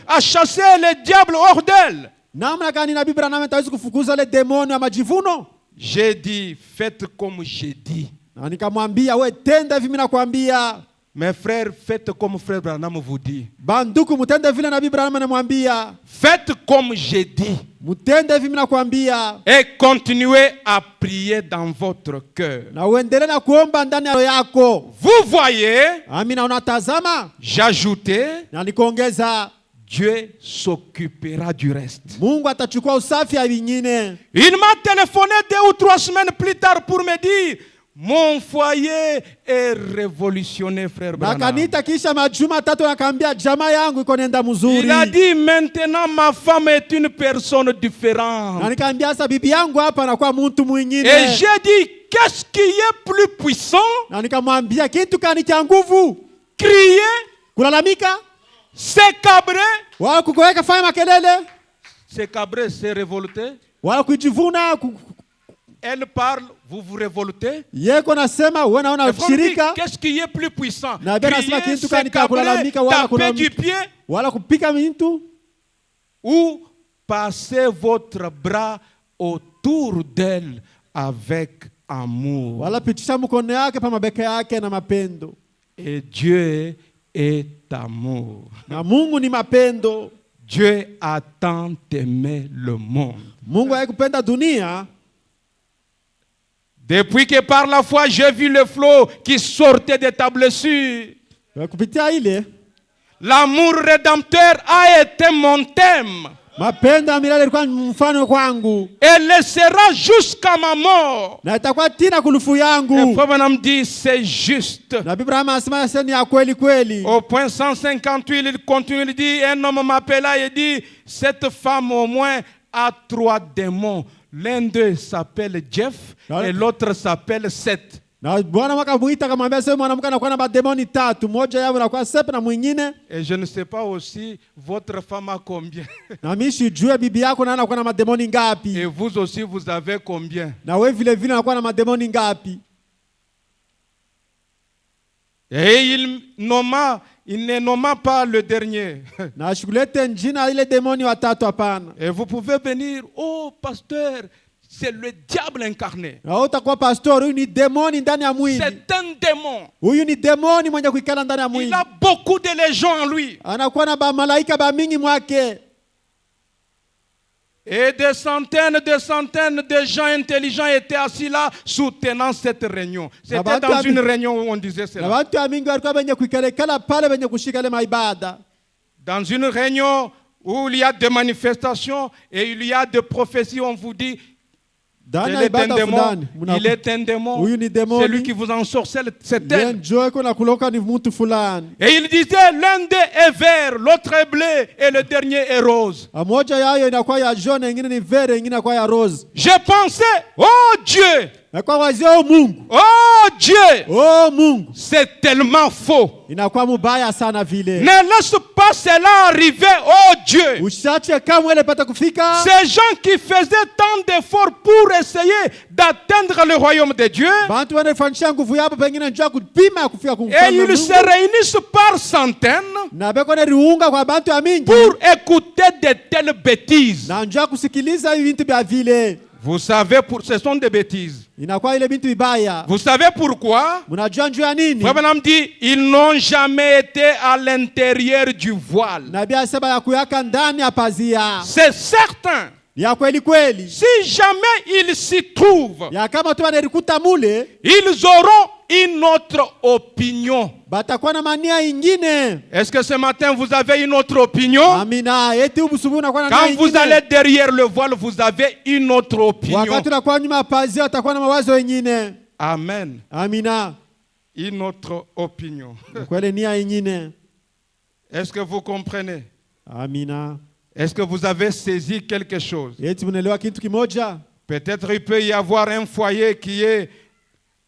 à chasser le diable hors d'elle? Namna gani Nabii Branham ataweza kufukuza ile demoni ya majivuno? J'ai dit, faites comme j'ai dit. Na nikamwambia, we tenda hivi mimi nakwambia. Mes frères, faites comme frère Branham vous dit. Banduku mutende vile Nabii Branham anamwambia. Faites comme j'ai dit. Mutende hivi mimi nakwambia. Et continuez à prier dans votre cœur. Na uendelee na kuomba ndani ya roho yako. Vous voyez, Amina, unatazama? j'ajoutais, Na nikaongeza, Dieu s'occupera du reste. Mungu atachukua usafi ya vingine. Il m'a téléphoné 2 ou 3 semaines plus tard pour me dire, mon foyer est révolutionné, frère Branham. Nakanita kisha majuma 3 nakambia jamaa yangu iko nenda mzuri. Il a dit, maintenant ma femme est une personne différente. Na nikamwambia sasa bibi yangu hapa anakuwa mtu mwingine. Et j'ai dit, qu'est-ce qui est plus puissant? Na nikamwambia kitu kani cha nguvu? Crier, Kulalamika? se cabrer. Wala kukuweka fanya makelele? Se cabrer, se révolter. Wala kujivuna? Elle parle, vous vous révoltez. Yeko nasema wewe naona ushirika? Qu'est-ce qui est plus puissant? Na bena nasema Crier, kitu se kani cha cabrer, kulalamika wala taper du pied. Wala kupika mtu? Ou passer votre bras autour d'elle avec amour. Wala pitisha mkono yake pa mabeka yake na mapendo. Et Dieu est amour. Na Mungu ni mapendo. Dieu a tant aimé le monde. Mungu haikupenda dunia. Depuis que par la foi j'ai vu le flot qui sortait de ta blessure. Kupitia ile, L'amour rédempteur a été mon thème. mapendo ya milele ilikuwa mfano kwangu. Et le sera jusqu'à ma mort. Na itakuwa tina kulufu yangu. Et Frère Branham dit c'est juste. Na Biblia anasema ni ya kweli kweli. Au point 158, il continue, il dit, un homme m'appela et dit, cette femme au moins a 3 démons. L'un d'eux s'appelle Jeff et l'autre s'appelle Seth. Na Bwana wakamuita akamwambia sema mwanamke anakuwa na mademoni 3, mmoja yao anakuwa Seth na mwingine. Et je ne sais pas aussi votre femme a combien. Na mimi sijui bibi yako na anakuwa na mademoni ngapi. Et vous aussi vous avez combien. Na wewe vile vile anakuwa na mademoni ngapi. Et il ne nomma pas le dernier. Na shukulete njina ile demoni watatu hapana. Et vous pouvez venir, oh pasteur, c'est le diable incarné. Na utakuwa pastor, huyu ni demoni ndani ya mwili. C'est un démon. Huyu ni demoni mwenye kuikala ndani ya mwili. Il a beaucoup de légions en lui. Anakuwa na ba malaika ba mingi mwake. Et des centaines de gens intelligents étaient assis là, soutenant cette réunion. C'était dans une réunion où on disait cela. Dans une réunion où il y a des manifestations et il y a des prophéties, on vous dit, il est un démon, il est un démon, c'est lui qui vous ensorcelle, c'est elle. Et il disait, l'un d'eux est vert, l'autre est bleu et le dernier est rose. Je pensais, oh Dieu, oh Dieu, c'est tellement faux. Ne laisse pas cela arriver, oh Dieu. Ces gens qui faisaient tant d'efforts pour essayer d'atteindre le royaume de Dieu, et ils se réunissent par centaines pour écouter de telles bêtises. Vous savez, ce sont des bêtises. Vous savez pourquoi? Frère Branham dit, ils n'ont jamais été à l'intérieur du voile. C'est certain. ya kweli kweli. Si jamais ils s'y trouvent, Ya kama tu wanalikuta mule, ils auront une autre opinion. batakuwa na mania ingine. Est-ce que ce matin vous avez une autre opinion? Amina. Eti ubusubu unakuwa na Quand nia vous ingine. allez derrière le voile, vous avez une autre opinion. Wakati unakuwa nyuma ya pazia utakuwa na mawazo ingine. Amen. Amina. Une autre opinion. Kweli nia ingine. Est-ce que vous comprenez? Amina. Est-ce que vous avez saisi quelque chose? Eti mnaelewa kitu kimoja? Peut-être il peut y avoir un foyer qui est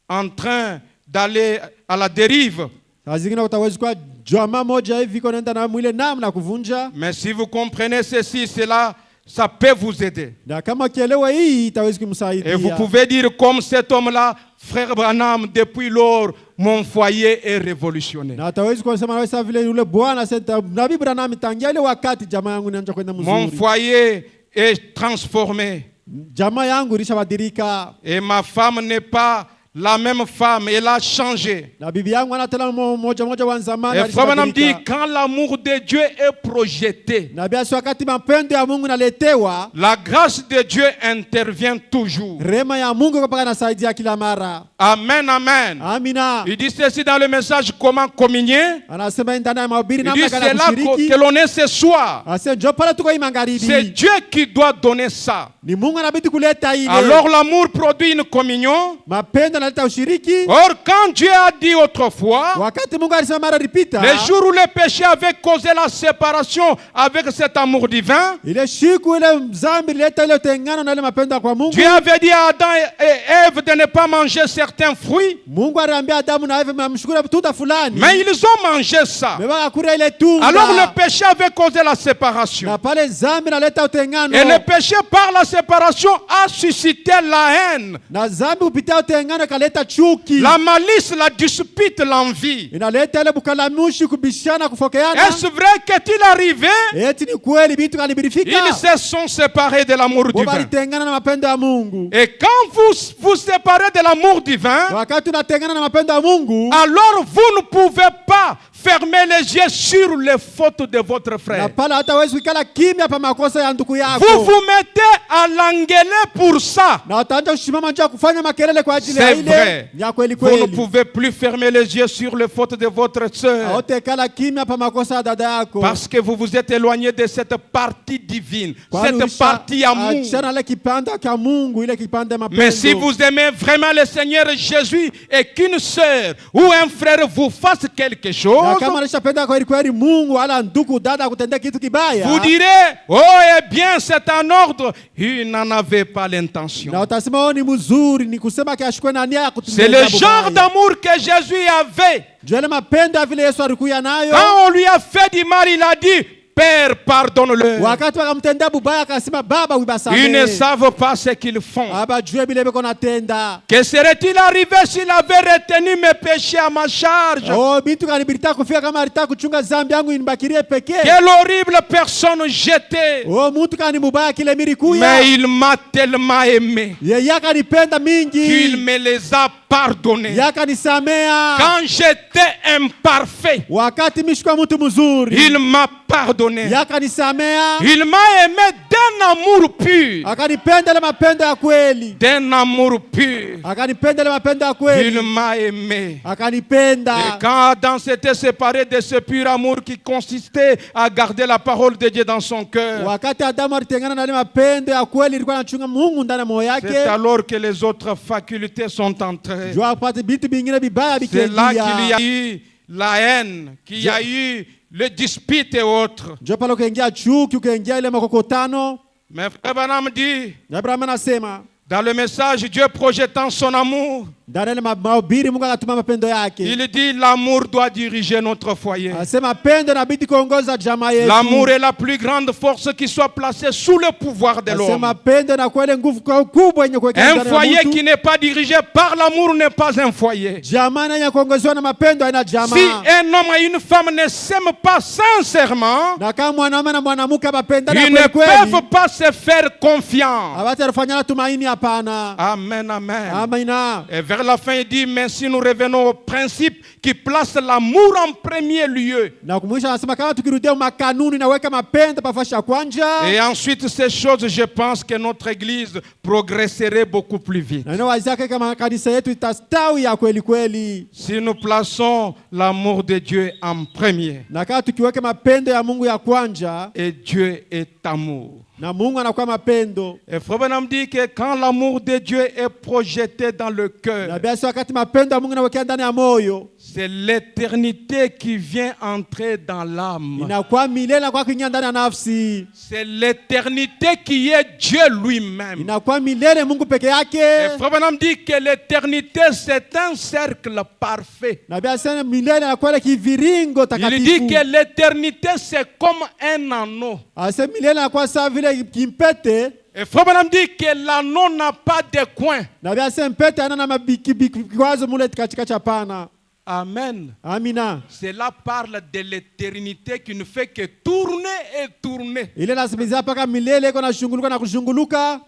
en train d'aller à la dérive. Saa zingine utaweza kuwa jamaa moja hivi iko naenda na mwile namna kuvunja. Mais si vous comprenez ceci, cela, ça peut vous aider. Na kama kielewa hii itaweza Et kumsaidia. vous pouvez dire comme cet homme-là, frère Branham, depuis lors, mon foyer est révolutionné. Na ataweza kusema wewe sawa vile yule bwana sasa Nabii Branham tangia ile wakati jamaa yangu inaanza kwenda Mon mzuri. foyer est transformé. Jamaa yangu ilishabadilika. Et ma femme n'est pas la même femme, elle a changé. Na bibi yangu anatala moja moja wa zamani Et frère Branham dit, alishabadilika. quand l'amour de Dieu est projeté, Na basi wakati mapendo ya Mungu naletewa, la grâce de Dieu intervient toujours. rema ya Mungu kwa paka nasaidia kila mara. Amen, amen. Amina. Il dit ceci dans le message comment communier. Anasema ndani ya mahubiri Il namna dit gani c'est là kushiriki. que l'on est ce soir. Ase njoo pale tuko hii C'est magharibi. Dieu qui doit donner ça. Ni Mungu anabidi kuleta ile. Alors l'amour produit une communion. Mapendo analeta ushiriki. Or quand Dieu a dit autrefois, Wakati Mungu alisema mara ripita, le jour où le péché avait causé la séparation avec cet amour divin, ile siku ile dhambi ileta ile tengano na ile mapendo kwa Mungu. Dieu avait dit à Adam et Ève de ne pas manger certains fruits, Mungu aliambia Adamu na Eva mshukuru tunda fulani. mais ils ont mangé ça. Beba akura ile tunda. Alors le péché avait causé la séparation. na pale dhambi inaleta utengano. Et le péché par la séparation a suscité la haine, Na dhambi kupitia utengano kaleta chuki. la malice, la dispute, l'envie. Inaleta ile bukalamushi kubishana kufokeana. Est-ce vrai qu'est-il arrivé? Eti ni kweli vitu kalibirifika. Ils se sont séparés de l'amour divin. Walitengana na mapendo ya Mungu. Et quand vous vous séparez de l'amour divin, Wakati unatengana na mapendo ya Mungu, alors vous ne pouvez pas fermer les yeux sur les fautes de votre na frère. pale hata wewe ukala kimya pa makosa ya ndugu yako. Vous vous mettez à l'engueuler pour ça. Na utaanza kusimama njoo kufanya makelele kwa ajili ya C'est ile. vrai. Ya kweli Vous ne kweli. pouvez plus fermer les yeux sur les fautes de votre sœur. Hautekala kimya pa makosa ya dada yako. Parce que vous vous êtes éloigné de cette partie divine, Kwani cette partie amour. achana ile kipanda cha Mungu, ile kipanda mapendo. Mais si vous aimez vraiment le Seigneur Jésus et qu'une sœur ou un frère vous fasse quelque na chose, kama alishapenda kweli kweli Mungu ala ndugu dada kutendea kitu kibaya, vous direz, oh eh bien c'est en ordre. Il n'en avait pas l'intention. na utasema oh, ni mzuri, ni kusema kiashikwe na nia ya C'est le genre d'amour que Jésus avait. Juu ile mapendo ya vile Yesu alikuya nayo. Quand on lui a fait du mal, il a dit, Père, pardonne-le. Wakati wakamtendea bubaya akasema Baba Ils ne ubasamehe. savent pas ce qu'ils font. Abajue bile beko natenda. Que serait-il arrivé s'il avait retenu mes péchés à ma charge? Oh, bitu kanibirita kufika kama alitaka kuchunga zambi yangu inibakirie pekee. Quelle horrible personne jetée. Oh, mtu kani mubaya kile milikuya. Mais il m'a tellement aimé Yeye akanipenda qu'il mingi. me les a pardonnés. Yeye akanisamea. Quand j'étais imparfait, Wakati mishikwa mtu mzuri. il m'a pardonné. Yeye akanisamea. Il m'a aimé d'un amour pur. Akanipenda ile mapendo ya kweli. D'un amour pur. Akanipenda ile mapendo ya Il kweli. m'a aimé. Akanipenda. Et quand Adam s'était séparé de ce pur amour qui consistait à garder la parole de Dieu dans son cœur, Wakati Adamu alitengana na ile mapendo ya kweli ilikuwa inachunga Mungu ndani ya moyo c'est yake. alors que les autres facultés sont entrées. Jua apate vitu vingine vibaya C'est là qu'il y bikiingia. a eu la haine, qu'il y a eu le dispute et autres. Jua pale ukaingia chuki, ukaingia ile makokotano. Mais Frère Branham dit, Na Abrahamu anasema dans le message, Dieu projetant son amour, ndani ya ile mahubiri Mungu akatuma mapendo yake. il dit l'amour doit diriger notre foyer. Anasema pendo inabidi kuongoza jamaa yetu. L'amour est la plus grande force qui soit placée sous le pouvoir de l'homme. Anasema pendo na kweli nguvu kubwa yenye kuweka Un ndani ya foyer mtu. qui n'est pas dirigé par l'amour n'est pas un foyer. Jamaa yenye kuongozewa na mapendo haina jamaa. Si un homme et une femme ne s'aiment pas sincèrement, Na kama mwanaume na mwanamke hapendana ils ne kweli kweli, peuvent pas se faire confiance. hawata kufanyana tumaini hapana. hapana. Amen, amen. Amina. Et vers la fin, il dit, mais si nous revenons au principe qui place l'amour en premier lieu. Na kumwisha anasema kama tukirudia makanuni na weka mapendo pafasha ya kwanja. Et ensuite, ces choses, je pense que notre église progresserait beaucoup plus vite. Na inawazia kama kanisa yetu itastawi ya kweli kweli. Si nous plaçons l'amour de Dieu en premier. Na kama tukiweka mapendo ya Mungu ya kwanja. Et Dieu est amour. Na Mungu anakuwa mapendo. Et Frère Branham dit que quand l'amour de Dieu est projeté dans le cœur, Na basi wakati mapendo ya Mungu yanawekea ndani ya moyo, c'est l'éternité qui vient entrer dans l'âme. inakuwa milele kwa kuingia ndani ya nafsi. C'est l'éternité qui est Dieu lui-même. Inakuwa milele Mungu peke yake. Et Frère Branham dit que l'éternité c'est un cercle parfait. Na basi milele inakuwa kiviringo takatifu. Il dit que l'éternité c'est comme un anneau. Ase milele inakuwa sawa vile kimpete. Et Frère Branham dit que l'anneau n'a pas de coin. Na basi mpete ana na mabikwazo mule katikati hapana. Amen. Amina. Cela parle de l'éternité qui ne fait que tourner et tourner. Ile nasimizia paka milele iko na shunguluka na kushunguluka.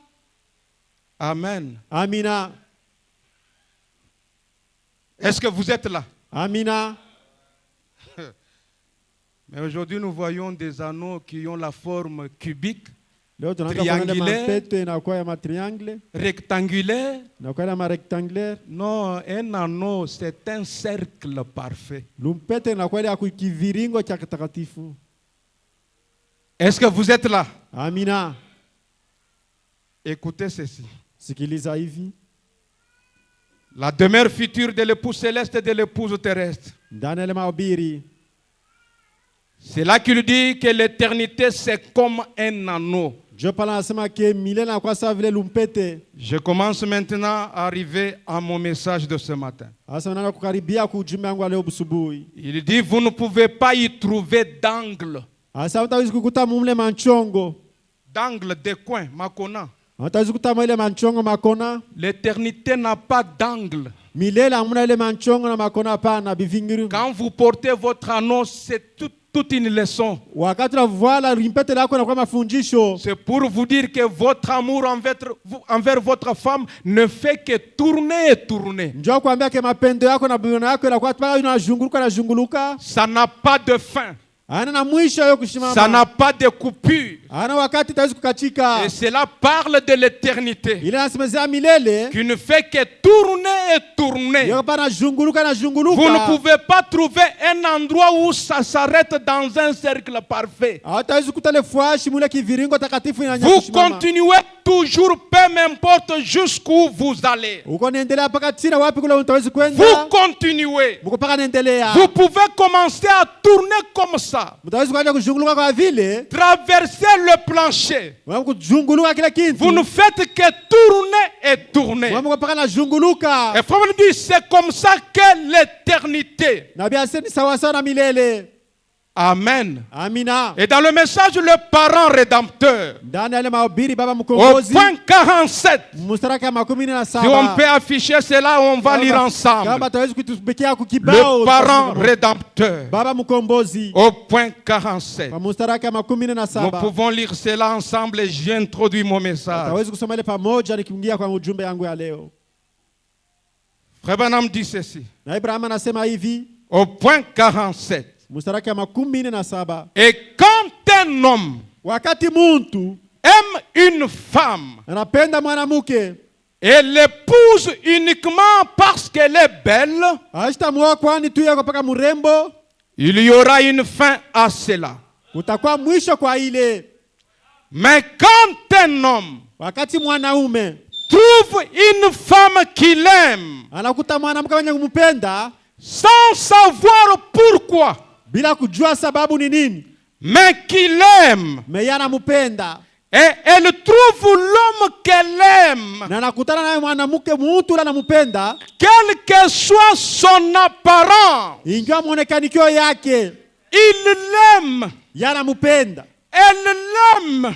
Amen. Amina. Est-ce que vous êtes là? Amina. Mais aujourd'hui, nous voyons des anneaux qui ont la forme cubique, Leo tunaanza kuona mapete inakuwa ya matriangle, rectangulaire. inakuwa ya rectangulaire. Non, un anneau, c'est un cercle parfait. Lumpete inakuwa ya kiviringo cha kitakatifu. Est-ce que vous êtes là? Amina. Écoutez ceci. Sikiliza hivi. La demeure future de l'épouse céleste et de l'épouse terrestre. Ndani ya mahubiri. C'est là qu'il dit que l'éternité, c'est comme un anneau. Je commence maintenant à arriver à mon message de ce matin. Il dit, vous ne pouvez pas y trouver d'angle. D'angle, de coin, makona. L'éternité n'a pas d'angle. Quand vous portez votre anneau, c'est toute une leçon. C'est pour vous dire que votre amour envers votre femme ne fait que tourner et tourner. Ça n'a pas de fin. Ça n'a pas de coupure. Et cela parle de l'éternité qui ne fait que tourner et tourner. Vous ne pouvez pas trouver un endroit où ça s'arrête dans un cercle parfait. Vous continuez toujours, peu m'importe jusqu'où vous allez. Vous continuez. Vous pouvez commencer à tourner comme ça. Traverser le plancher. Vous ne faites que tourner et tourner. Et Frère dit, c'est comme ça que l'éternité. Amen. Amina. Et dans le message, le parent rédempteur, au point 47, si on peut afficher cela, on va lire ensemble. Le parent rédempteur, au point 47. Nous pouvons lire cela ensemble et j'introduis mon message. Frère Branham dit ceci, au point 47. Et quand un homme aime une femme et l'épouse uniquement parce qu'elle est belle, il y aura une fin à cela. Mais quand un homme trouve une femme qu'il aime sans savoir pourquoi, mais qu'il aime, et elle trouve l'homme qu'elle aime, quel que soit son apparence, il l'aime. Elle l'aime.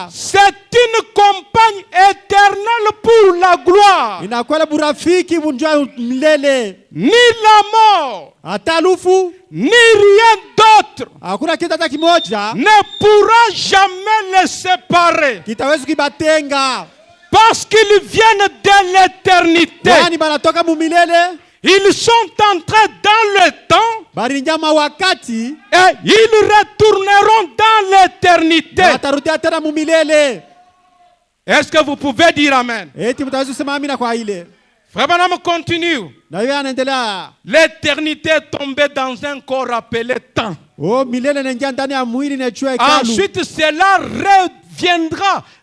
C'est une compagne éternelle pour la gloire. Ni la mort, ni rien d'autre ne pourra jamais les séparer. Parce qu'ils viennent de l'éternité. Kwani banatoka mumilele, Ils sont entrés dans le temps balinyama wakati, et ils retourneront dans l'éternité. watarudia tena mumilele. Est-ce que vous pouvez dire Amen? Eti mtaweza kusema amina kwa ile. Frère Branham continue. Na yeye anaendelea. L'éternité est tombée dans un corps appelé temps. Oh, milele inaingia ndani ya mwili na chua hekalu. Ensuite, cela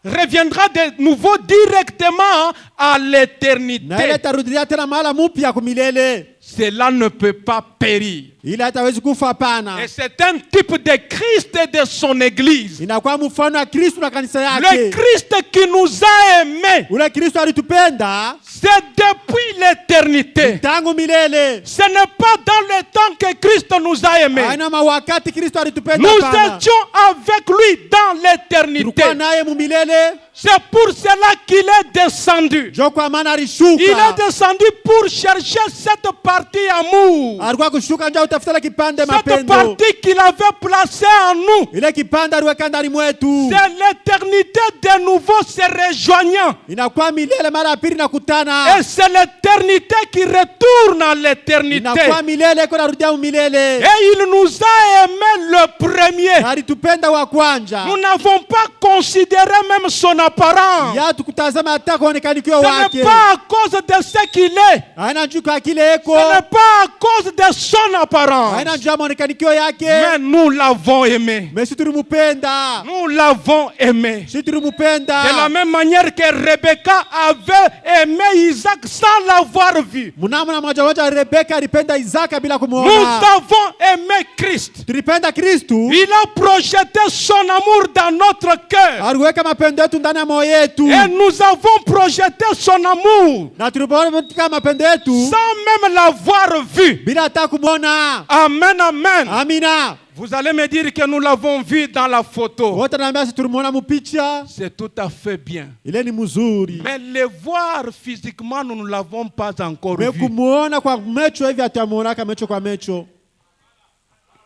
reviendra de nouveau directement à Na ile l'éternité. tarudia tena mahala mpya kumilele. Cela ne peut pas périr. Ile hatawezi kufa hapana. Et c'est un type de Christ et de son Église. Inakuwa mfano wa Kristo na kanisa Le yake. Christ qui nous a aimés, Ule Kristo alitupenda c'est depuis l'éternité. tangu milele. Ce n'est pas dans le temps que Christ nous a aimés. Haina mawakati Kristo alitupenda Nous hapana. étions avec lui dans l'éternité. Tulikuwa naye mumilele. C'est pour cela qu'il est descendu. Jo kwa maana Il alishuka. est descendu pour chercher cette partie amour. Alikuwa kushuka ndio utafuta kipande Cette mapendo. partie qu'il avait placée en nous. Ile kipande aliweka ndani mwetu. C'est l'éternité de nouveau se rejoignant. Inakuwa milele mara ya pili nakutana. Et c'est l'éternité qui retourne à l'éternité. Inakuwa milele iko narudia milele. Et il nous a aimé le premier. Alitupenda wa kwanza. Nous n'avons pas considéré même son apparence. Ya tukutazama hata kuonekanikio Ce wake. n'est pas à cause de ce qu'il est. Haina juu kwa kile eko. Ce n'est pas à cause de son apparence. Haina juu ya maonekanikio yake. Mais nous l'avons aimé. Mesi tulimupenda. Nous l'avons aimé. Si tulimupenda. De la même manière que Rebecca avait aimé Isaac sans l'avoir vu. Mnamo moja Rebeka alipenda Isaka bila Nous kumuona. avons aimé Christ. Tulipenda Kristu. Il a projeté son amour dans notre cœur. Aliweka mapendo yetu ndani ya moyo yetu. Et nous avons projeté son amour Na tulipoweka mapendo yetu sans même l'avoir vu. bila hata kumuona. Amen, amen. Amina. Vous allez me dire que nous l'avons vu dans la photo. Wote naambia si tulimuona mupicha. C'est tout à fait bien. Ile ni mzuri. Mais le voir physiquement, nous ne l'avons pas encore Me vu. kumuona kwa mecho hivi atamuona kama mecho kwa mecho.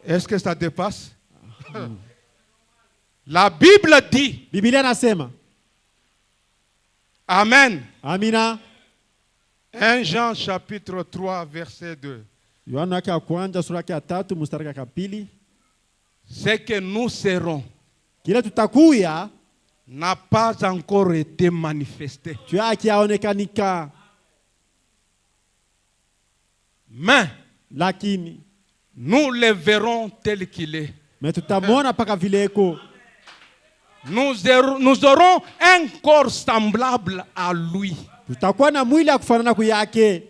Est-ce que ça dépasse? La Bible dit, Biblia inasema. Amen. Amina. 1 Jean chapitre 3 verset 2. Yohana yake ya kwanza sura yake ya 3 mstari wa pili. Ce que nous serons Kile tutakuya n'a pas encore été manifesté. tu yake yaonekanika. Mais Lakini nous le verrons tel qu'il est. me tutamwona paka vile eko. Nous aurons un corps semblable à lui. Tutakuwa na mwili ya kufanana kuyake.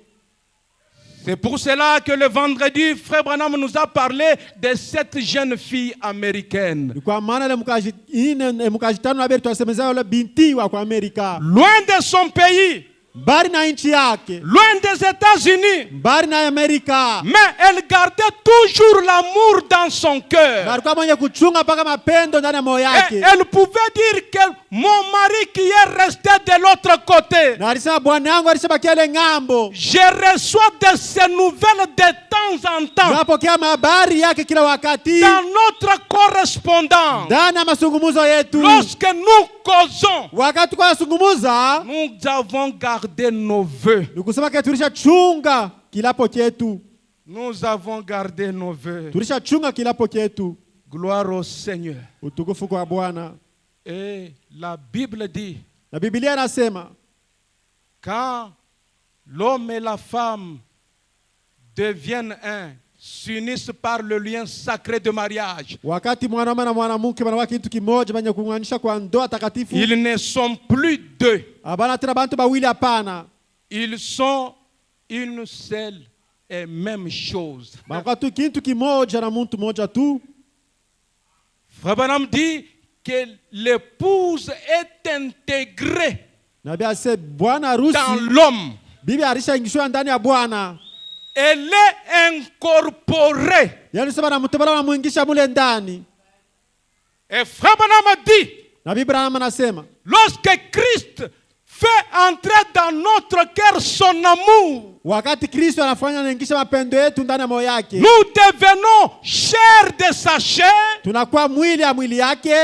C'est pour cela que le vendredi, Frère Branham nous a parlé de cette jeune fille américaine. Ni kwa maana ile mkajitano na beri tunasemezea yule binti wa kwa Amerika. Loin de son pays, Mbali na nchi yake. loin des États-Unis. Mbali na Amerika. Mais elle gardait toujours l'amour dans son Na cœur. alikuwa mwenye kuchunga paka mapendo ndani ya moyo Et yake. elle pouvait dire que mon mari qui est resté de l'autre côté, Na alisema bwana yangu alishabakia ile ng'ambo. je reçois de ses nouvelles de temps en temps Tunapokea habari yake kila wakati. dans notre correspondance. Ndani ya mazungumzo yetu. Lorsque nous causons, Wakati kwa mazungumza, nous avons gardé nos vœux. ni kusema ke tulishachunga kilapo chetu. Nous avons gardé nos vœux. Tulishachunga kilapo chetu. Gloire au Seigneur. Utukufu kwa Bwana. Et la Bible dit, Na Biblia inasema quand l'homme et la femme deviennent un, s'unissent par le lien sacré de mariage, wakati mwanaume na mwanamke wanakuwa kitu kimoja wenye kuunganisha kwa ndoa takatifu. ils ne sont plus deux. Abana tena bantu bawili hapana. Ils sont une seule et même chose. Banakuwa tu kitu kimoja na mtu mmoja tu. Frère Branham dit que l'épouse est intégrée Na Biblia inasema bwana harusi dans l'homme. bibi alishaingishwa ndani ya bwana. Elle est incorporée. Yaani sema na mtobala anamuingisha mule ndani. Et Frère Branham dit, Na Biblia anasema lorsque Christ fait entrer dans notre cœur son amour, wakati Kristo anafanya anaingisha mapendo yetu ndani ya moyo yake. nous devenons chair de sa chair, Tunakuwa mwili ya mwili yake,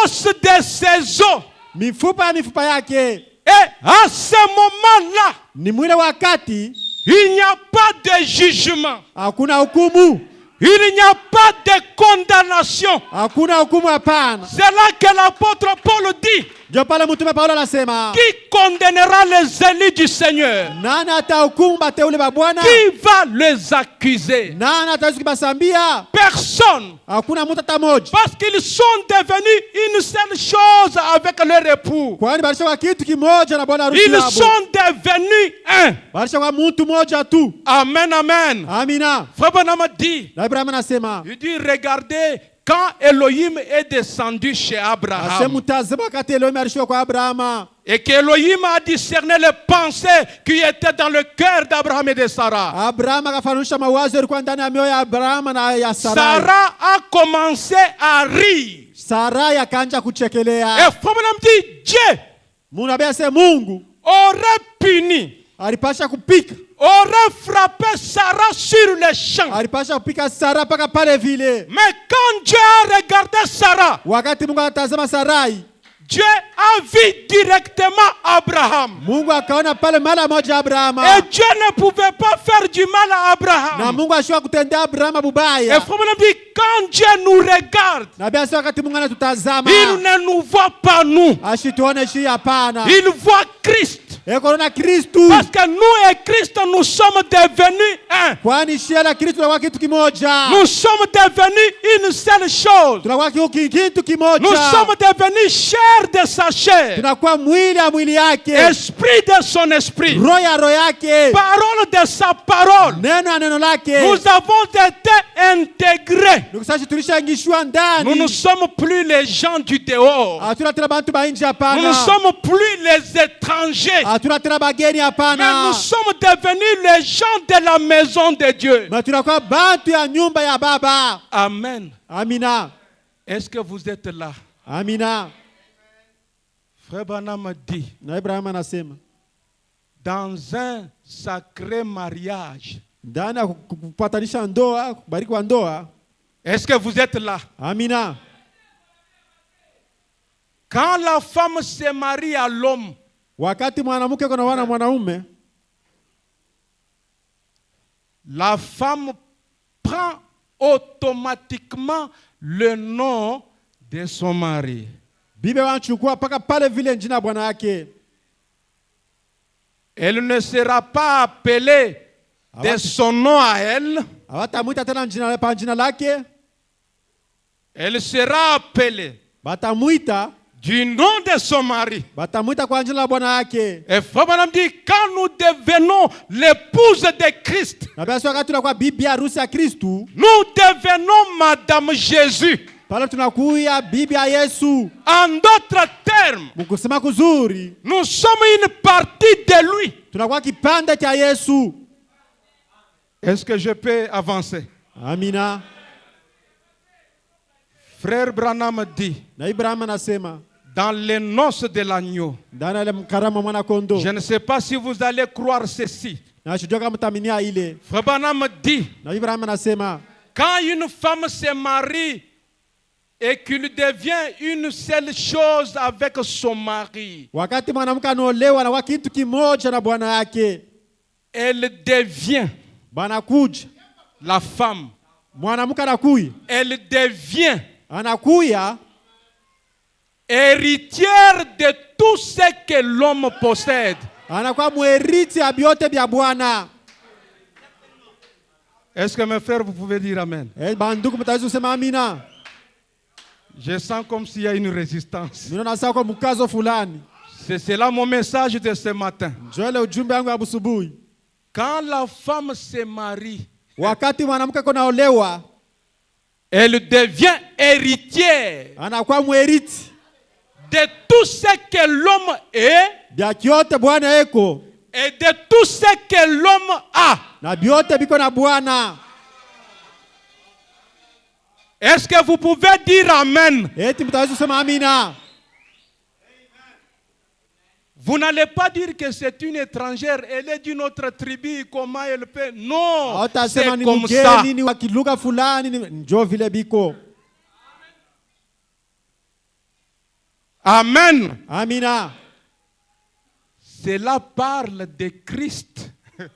os de ses os. mifupa ya mifupa yake. Et à ce moment-là, Ni mwile wakati il n'y a pas de jugement. hakuna hukumu. Il n'y a pas de condamnation. Hakuna hukumu hapana. C'est là que l'apôtre Paul dit, Ndio pale mtume Paulo anasema, qui condamnera les élus du Seigneur? nani atahukumu bateule ba Bwana? Qui va les accuser? Nani ataweza kubasambia? Personne. Hakuna mtu hata mmoja. Parce qu'ils sont devenus une seule chose avec leur époux. Kwani balishakuwa kitu kimoja na bwana harusi Ils wao. sont devenus un. Balishakuwa mtu mmoja tu. Amen, amen. Amina. Frère Branham dit, Na Ibrahim anasema, il dit, regardez, quand Elohim est descendu chez asema Abraham, mtazama wakati Elohim alishuka kwa Abrahama. et qu'Elohim a discerné les pensées qui étaient dans le cœur d'Abraham et de Sarah, Abraham akafanisha mawazo yalikuwa ndani ya mioyo ya Abrahama na ya Sarai. Sarah a commencé à rire. Sarai akaanza Et kuchekelea. Frère Branham dit, Dieu Mungu anambia Mungu aurait puni, alipasha kupika. aurait frappé Sarah sur les champs. Alipasha kupika Sara paka pale vile. Mais quand Dieu a regardé Sarah, Wakati Mungu anatazama Sarai, Dieu a vu directement Abraham. Mungu akaona pale mara moja Abrahama. Et Dieu ne pouvait pas faire du mal à Na Abraham. Mungu ashua kutendea Abrahama Et bubaya. Frère Branham dit, quand Dieu nous regarde, Na bia sio wakati Mungu anatutazama. il ne nous voit pas nous. Ashituone shi hapana. Il voit Christ. Ekorona Kristu. Parce que nous et Christ, nous sommes devenus un. Kwani shia na Kristu tunakuwa kitu kimoja. Nous sommes devenus une seule chose. Tunakuwa kitu kimoja. Nous sommes devenus chair de sa chair, Tunakuwa mwili ya mwili yake. esprit de son esprit, Roho ya roho yake. parole de sa parole. Neno ya neno lake. Nous avons été intégrés. Ndukusashi tulishaingishwa ndani. Nous ne sommes plus les gens du dehors. Hatuna tena bantu ba nje Nous hapana. ne sommes plus les étrangers. Hatuna tena bageni Mais hapana. nous sommes devenus les gens de la maison de Dieu. Na tunakuwa bantu ya nyumba ya baba. Amen. Amina. Est-ce que vous êtes là? Amina. Frère Branham dit, Na Ibrahim anasema, dans un sacré mariage. ndani ya kupatanisha ndoa, kubariki wa ndoa. Est-ce que vous êtes là? Amina. Quand la femme se marie à l'homme, Wakati mwanamke kuna wana mwanaume, la femme prend automatiquement le nom de son mari. bibi wanachukua paka pale vile jina bwana yake. Elle ne sera pas appelée de son nom à elle. Hawatamuita tena jina pa jina lake, Elle sera appelée batamuita du nom de son mari. batamuita kwa jina la bwana yake. Et Frère Branham dit, quand nous devenons l'épouse de Christ, Na basi wakati tunakuwa bibi harusi ya Kristu, nous devenons Madame Jésus. pale tunakuya bibi ya Yesu. En d'autres termes, Mkusema kuzuri, nous sommes une partie de lui. tunakuwa kipande cha Yesu. Est-ce que je peux avancer? Amina. Frère Branham dit, Na Ibrahim anasema, dans les noces de l'agneau, ndani ya ile mkarama mwana kondo. je ne sais pas si vous allez croire ceci. Na shujua kama mtaminia ile. Frère Branham dit, Na Ibrahim anasema, quand une femme se marie et qu'il devient une seule chose avec son mari, wakati mwanamke anaolewa na kitu kimoja na bwana yake, elle devient bwana kuja, la femme. mwanamke anakuya, Elle devient anakuya héritière de tout ce que l'homme possède. anakuwa mweriti ya vyote vya Bwana. Est-ce que mes frères, vous pouvez dire Amen? Banduku mtaweza kusema amina. Je sens comme s'il y a une résistance. Ninaona sawa kwa mkazo fulani. C'est là mon message de ce matin. Njoo ile ujumbe wangu wa asubuhi. Quand la femme se marie, Wakati mwanamke konaolewa, elle devient héritière anakuwa mweriti de tout ce que l'homme est vya kyote Bwana eko et de tout ce que l'homme a. na vyote biko na Bwana. Est-ce que vous pouvez dire Amen? Eti mtaweza kusema amina. Vous n'allez pas dire que c'est une étrangère, elle est d'une autre tribu, comment elle peut? Non, c'est Hautasema ni comme ça. mgeni, ni wa kilugha fulani, njoo vile biko. Amen. Amina. cela parle de Christ.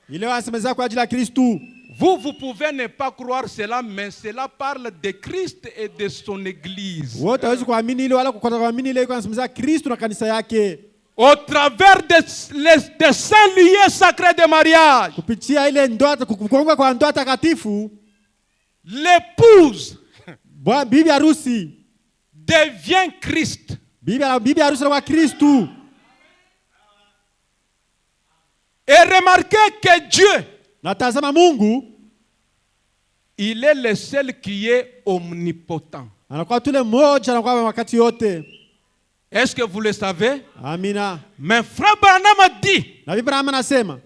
Ile wasemeza kwa ajili ya Kristu. Vous pouvez ne pas croire cela, mais cela parle de Christ et de son église. Wote hawezi kuamini ile wala kuamini ile wasemeza Kristu na kanisa yake. Au travers des saints lieux sacrés de mariage. Kupitia ile ndoa kukonga kwa ndoa takatifu, l'épouse bibi harusi devient Christ. Bibi harusi wa Kristu. Et remarquez que Dieu, natazama Mungu, il est le seul qui est omnipotent. Anakuwa tule moja, anakuwa wakati yote. Est-ce que vous le savez? Amina. Mais Frère Branham a dit, Nabii Branham anasema,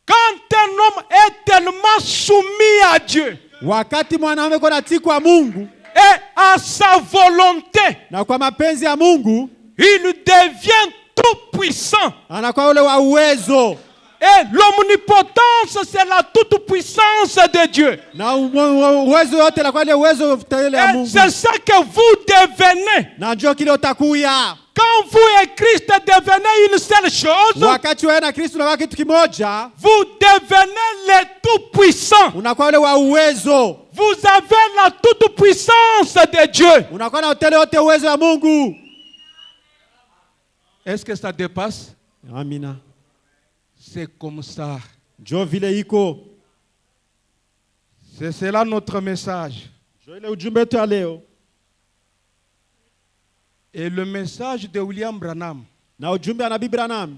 quand un homme est tellement soumis à Dieu, wakati mwanaume kwa natii kwa Mungu et à sa volonté, na kwa mapenzi ya Mungu, il devient tout puissant. anakuwa ule wa uwezo. Et l'omnipotence, c'est la toute puissance de Dieu. Na uwezo yote la kwa ile uwezo ya Mungu. C'est ça que vous devenez. Na njoo kile utakuya. Quand vous et Christ devenez une seule chose, wakati wewe na Kristo na kitu kimoja, vous devenez le tout puissant. Unakuwa ule wa uwezo. Vous avez la toute puissance de Dieu. Unakuwa na utele yote uwezo wa Mungu. Est-ce que ça dépasse? Amina. C'est comme ça. Njoo vile iko. C'est cela notre message. Njoo ile ujumbe wetu leo. Et le message de William Branham na ujumbe wa Nabii Branham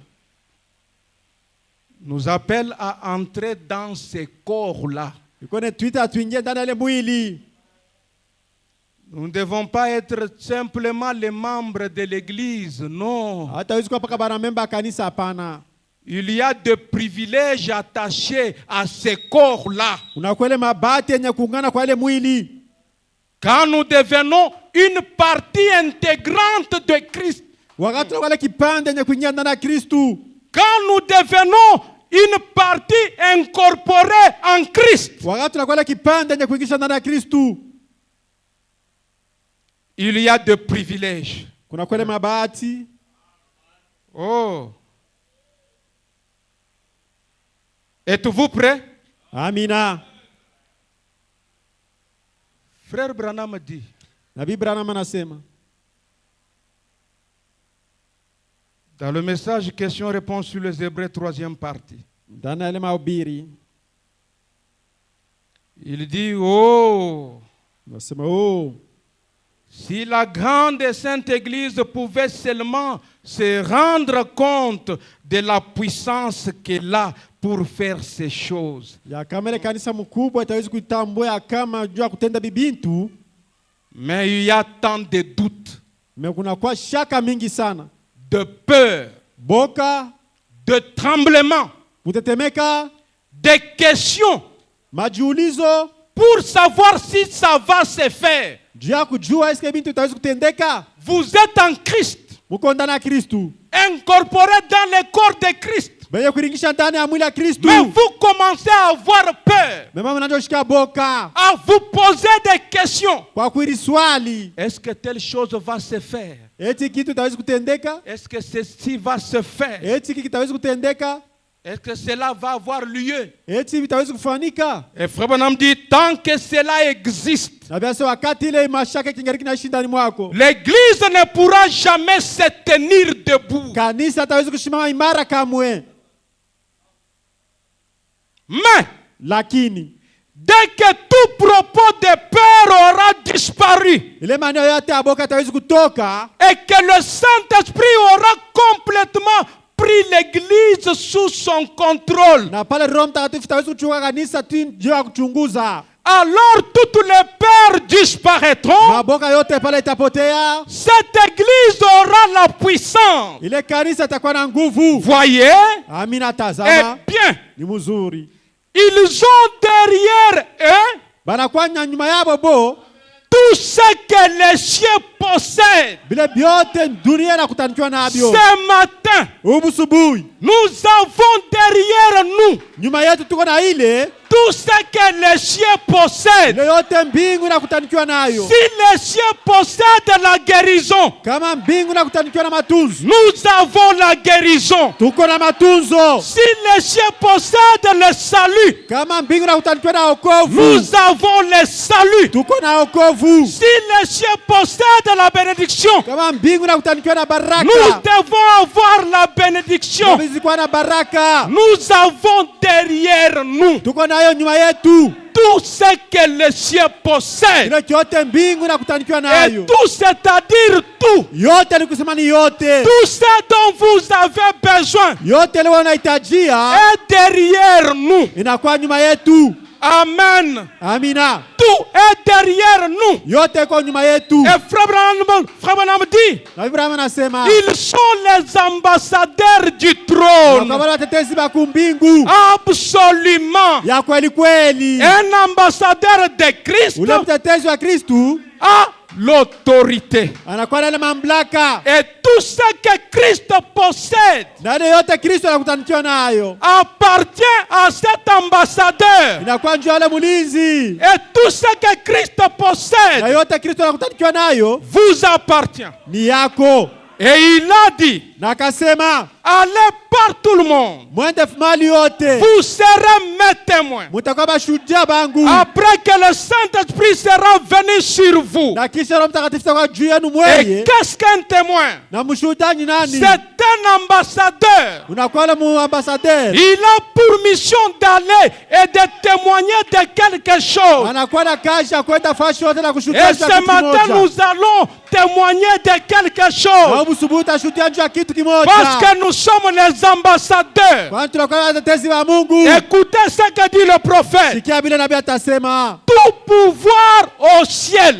nous appelle à entrer dans ces corps-là. Nous ne devons pas être simplement les membres de l'église, non. Il y a des privilèges attachés à ces corps-là. Quand nous devenons une partie intégrante de Christ, quand nous devenons une partie incorporée en Christ, il y a des privilèges. Oh. Êtes-vous prêts? Amina. Frère Branham dit, Nabii Branham anasema dans le message question-réponse sur les Hébreux, 3e partie, il dit, oh, si la grande et sainte Église pouvait seulement se rendre compte de la puissance qu'elle a pour faire ces choses. Mais il y a tant de doutes, de peur, de tremblements, de questions pour savoir si ça va se faire. Vous êtes en Christ, incorporé dans le corps de Christ. Mais vous commencez à avoir peur, à vous poser des questions. Est-ce que telle chose va se faire? Est-ce que ceci va se faire? Est-ce que cela va avoir lieu? Et Frère Branham dit, tant que cela existe, l'Église ne pourra jamais se tenir debout. Mais, dès que tout propos de peur aura disparu, et que le Saint-Esprit aura complètement pris l'Église sous son contrôle, alors toutes les peurs disparaîtront. Cette Église aura la puissance. Voyez? Eh bien, ils ont derrière eux tout ce que les cieux possède. Bile byote dunia inakutanikiwa nabyo. Ce matin, Ubusubuhi. nous avons derrière nous Nyuma yetu tuko na ile tout ce que les cieux possèdent. ile yote mbingu inakutanikiwa nayo. Si les cieux possèdent la guérison, Kama mbingu inakutanikiwa na matunzo, nous avons la guérison. tuko na matunzo. Si les cieux possèdent le salut, Kama mbingu inakutanikiwa na wokovu, nous avons le salut. tuko na wokovu. Si les cieux possèdent la bénédiction, Kama mbingu inakutanikiwa na baraka, nous devons avoir la bénédiction. zikuwa na baraka. Nous avons derrière nous Tuko nayo nyuma yetu. tout ce que les cieux possèdent. Ile yote mbingu inakutanikiwa Et nayo. tout, c'est-à-dire tout. Yote ni kusema ni yote. Tout ce dont vous avez besoin Yote ile unahitajia est derrière nous. inakuwa nyuma yetu. Amen. Amina. Tout est derrière nous. Yote iko nyuma yetu. Et Frère Branham dit, Na Ibrahim anasema ils sont les ambassadeurs du trône. kwa wale watetezi bakuu mbingu Absolument. ya kweli kweli. Un ambassadeur de Christ Ule mtetezi wa Kristu a l'autorité. anakuwa na ile mamlaka. Et tout ce que Christ possède Na ile yote Kristo anakutanikiwa nayo appartient à cet ambassadeur. inakuwa njoo ile mulinzi. Et tout ce que Christ Na possède yote Kristo anakutanikiwa nayo vous appartient. ni yako. Et il a dit, Na akasema allez par tout le monde. mwende mali yote, Vous serez mes témoins. mutakuwa mashuhuda bangu. Après que le Saint-Esprit sera venu sur vous. Na kisha Roho Mtakatifu atakuwa juu yenu Et mweye. qu'est-ce qu'un témoin? Na mshuhuda ni nani? C'est un ambassadeur. Unakuwa na muambasaderi. Il a pour mission d'aller et de témoigner de quelque chose. Anakuwa na kazi ya kwenda fashi yote na Et kushuhudia juu ya ce kitu matin, kimoja. nous allons témoigner de quelque Na chose. ubusubuhi utashuhudia juu ya kitu kimoja. Parce que nous sommes les ambassadeurs. Kwani tunakuwa na watetezi wa Mungu. Écoutez ce que dit le prophète. Sikia vile nabii atasema, Tout pouvoir au ciel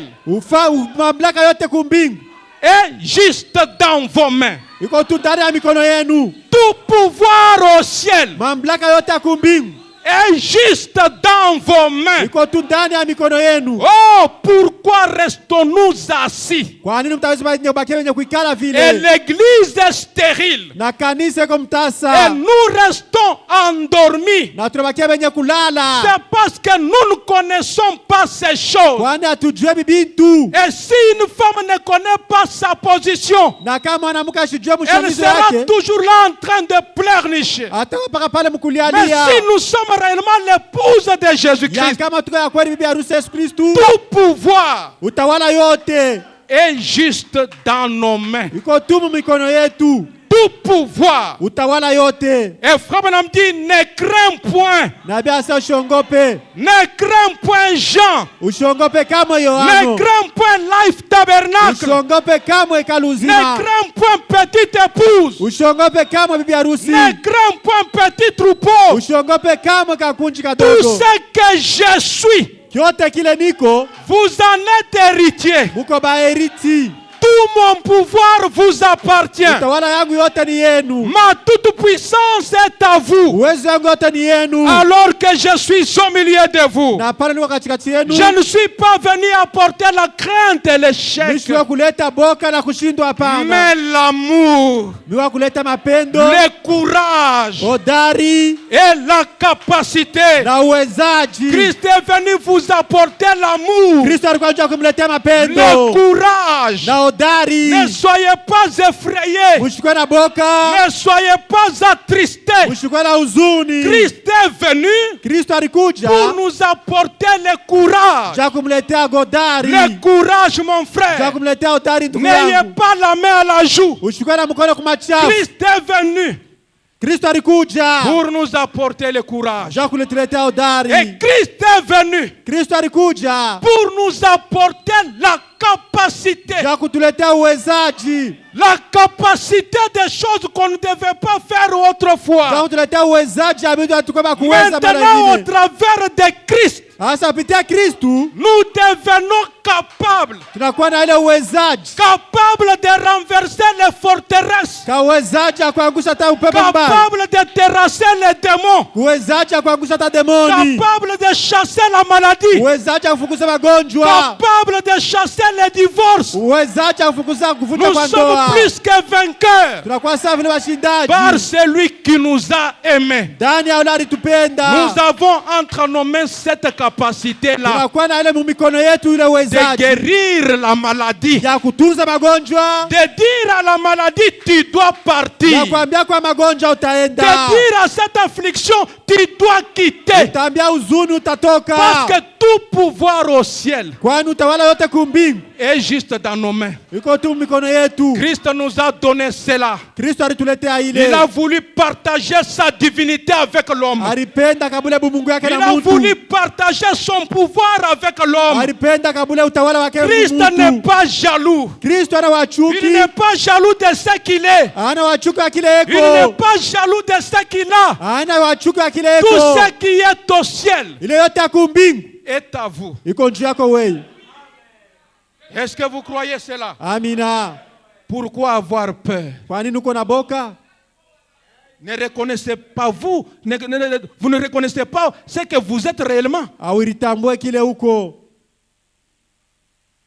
mamlaka yote kumbingu est juste dans vos mains. iko tu ndani ya mikono yenu. Tout pouvoir au ciel Mamlaka yote ya kumbingu est juste dans vos mains. iko tu ndani ya mikono yenu. Oh, pourquoi restons-nous assis? Kwa nini mtaweza bakia wenye kuikala Et vile? l'église est stérile. Na kanisa iko Et mtasa. nous restons endormis. Na tunabakia wenye kulala. C'est parce que nous ne connaissons pas ces choses. Kwani hatujue bibintu. Et si une femme ne connaît pas sa position, Na kama mwanamke ashijue elle mshamizi sera yake, toujours là en train de pleurnicher. atakuwa paka pale Mais mkulialia. si nous sommes réellement l'épouse de Ya Jésus-Christ, kama tuko ya kweli bibi harusi Yesu Kristu, tout pouvoir utawala yote est juste dans nos mains. iko tu mikono yetu. Tout pouvoir. Utawala yote. Et Frère Branham dit, ne crains point. Nabii asa usiongope. Ne crains point Jean. Usiongope kamwe Ne Yohano. crains point Life Tabernacle. Usiongope kamwe hekalu Ne uzima. crains point petite épouse. Usiongope kamwe bibi harusi. Ne crains point petit troupeau. Usiongope kamwe kakunji Tout kadogo. ce que je suis, Kyote kile niko, vous en êtes héritier. muko baheriti. Tout mon pouvoir vous appartient. Utawala yangu yote ni yenu. Ma toute puissance est à vous. Uwezo wangu yote ni yenu. Alors que je suis au milieu de vous. Na pale niko katikati yenu. Je ne suis pas venu apporter la crainte et l'échec, Nishiwa kuleta boka na kushindwa hapana. mais l'amour, Niwa kuleta mapendo, le courage hodari et la capacité. na uwezaji. Christ est venu vous apporter l'amour, Kristo alikuwa anataka kumletea le mapendo courage. na hodari. Ne soyez pas effrayés. Mushikwe na boka, Ne soyez pas attristés. mushikwe na huzuni. Christ est venu Kristo alikuja pour nous apporter le courage. ja kumletea godari, Le courage, mon ja frère. kumletea hodari ndugu N'ayez yangu. pas la main à la joue. Ushikwe na mkono kumachafu. Christ est venu Kristo alikuja pour nous apporter le courage. ja kuletea hodari. Et Christ est venu Kristo alikuja pour nous apporter la capacité. ja kutuletea uwezaji, La capacité des choses qu'on ne devait pas faire ja autrefois. kutuletea uwezaji ambao hatukuwa kuweza mara Maintenant, au nyingine. travers de Christ, Hasa kupitia Kristu nous devenons capables tunakuwa na ile uwezaji, de renverser les forteresses, uwezaji wa kuangusha hata upepo mbaya, capable de terrasser les démons, uwezaji wa kuangusha hata demoni, capable de chasser la maladie, uwezaji wa kufukuza magonjwa, capable de chasser les divorces. uwezaji wa kufukuza kuvuta Nous kwa sommes ndoa. plus que vainqueurs Tunakuwa sawa vile washindaji par celui qui nous a aimés. ndani ya yule alitupenda. Nous avons entre nos mains cette capacité-là Tunakuwa na ile mumikono yetu ile de uwezaji guérir la maladie, ya kutunza magonjwa, de dire à la maladie tu dois partir, ya kuambia kwa magonjwa de utaenda, dire à cette affliction tu dois quitter, utaambia huzuni utatoka, parce que tout pouvoir au ciel kwani utawala yote kumbingu est juste dans nos mains. iko tu mikono yetu. Christ nous a donné cela. Kristo alituletea Il ile, a voulu partager sa divinité avec l'homme. alipenda kabule mungu yake Il na a mtu, voulu partager son pouvoir avec l'homme. alipenda kabule utawala wake Christ na n'est mtu. pas jaloux. Kristo ana Il wachuki, n'est pas jaloux de ce qu'il est. ana wachuki wa kile Il n'est eko, pas jaloux de ce qu'il a. ana wachuki wa kile Tout eko. ce qui est au ciel Ile yote ya kumbingu est à vous. iko njuu yako wewe. Est-ce que vous croyez cela? Amina. Pourquoi avoir peur? Kwa nini uko na boka? Ne reconnaissez pas vous, vous ne reconnaissez pas ce que vous êtes réellement. Awilitambue kile uko.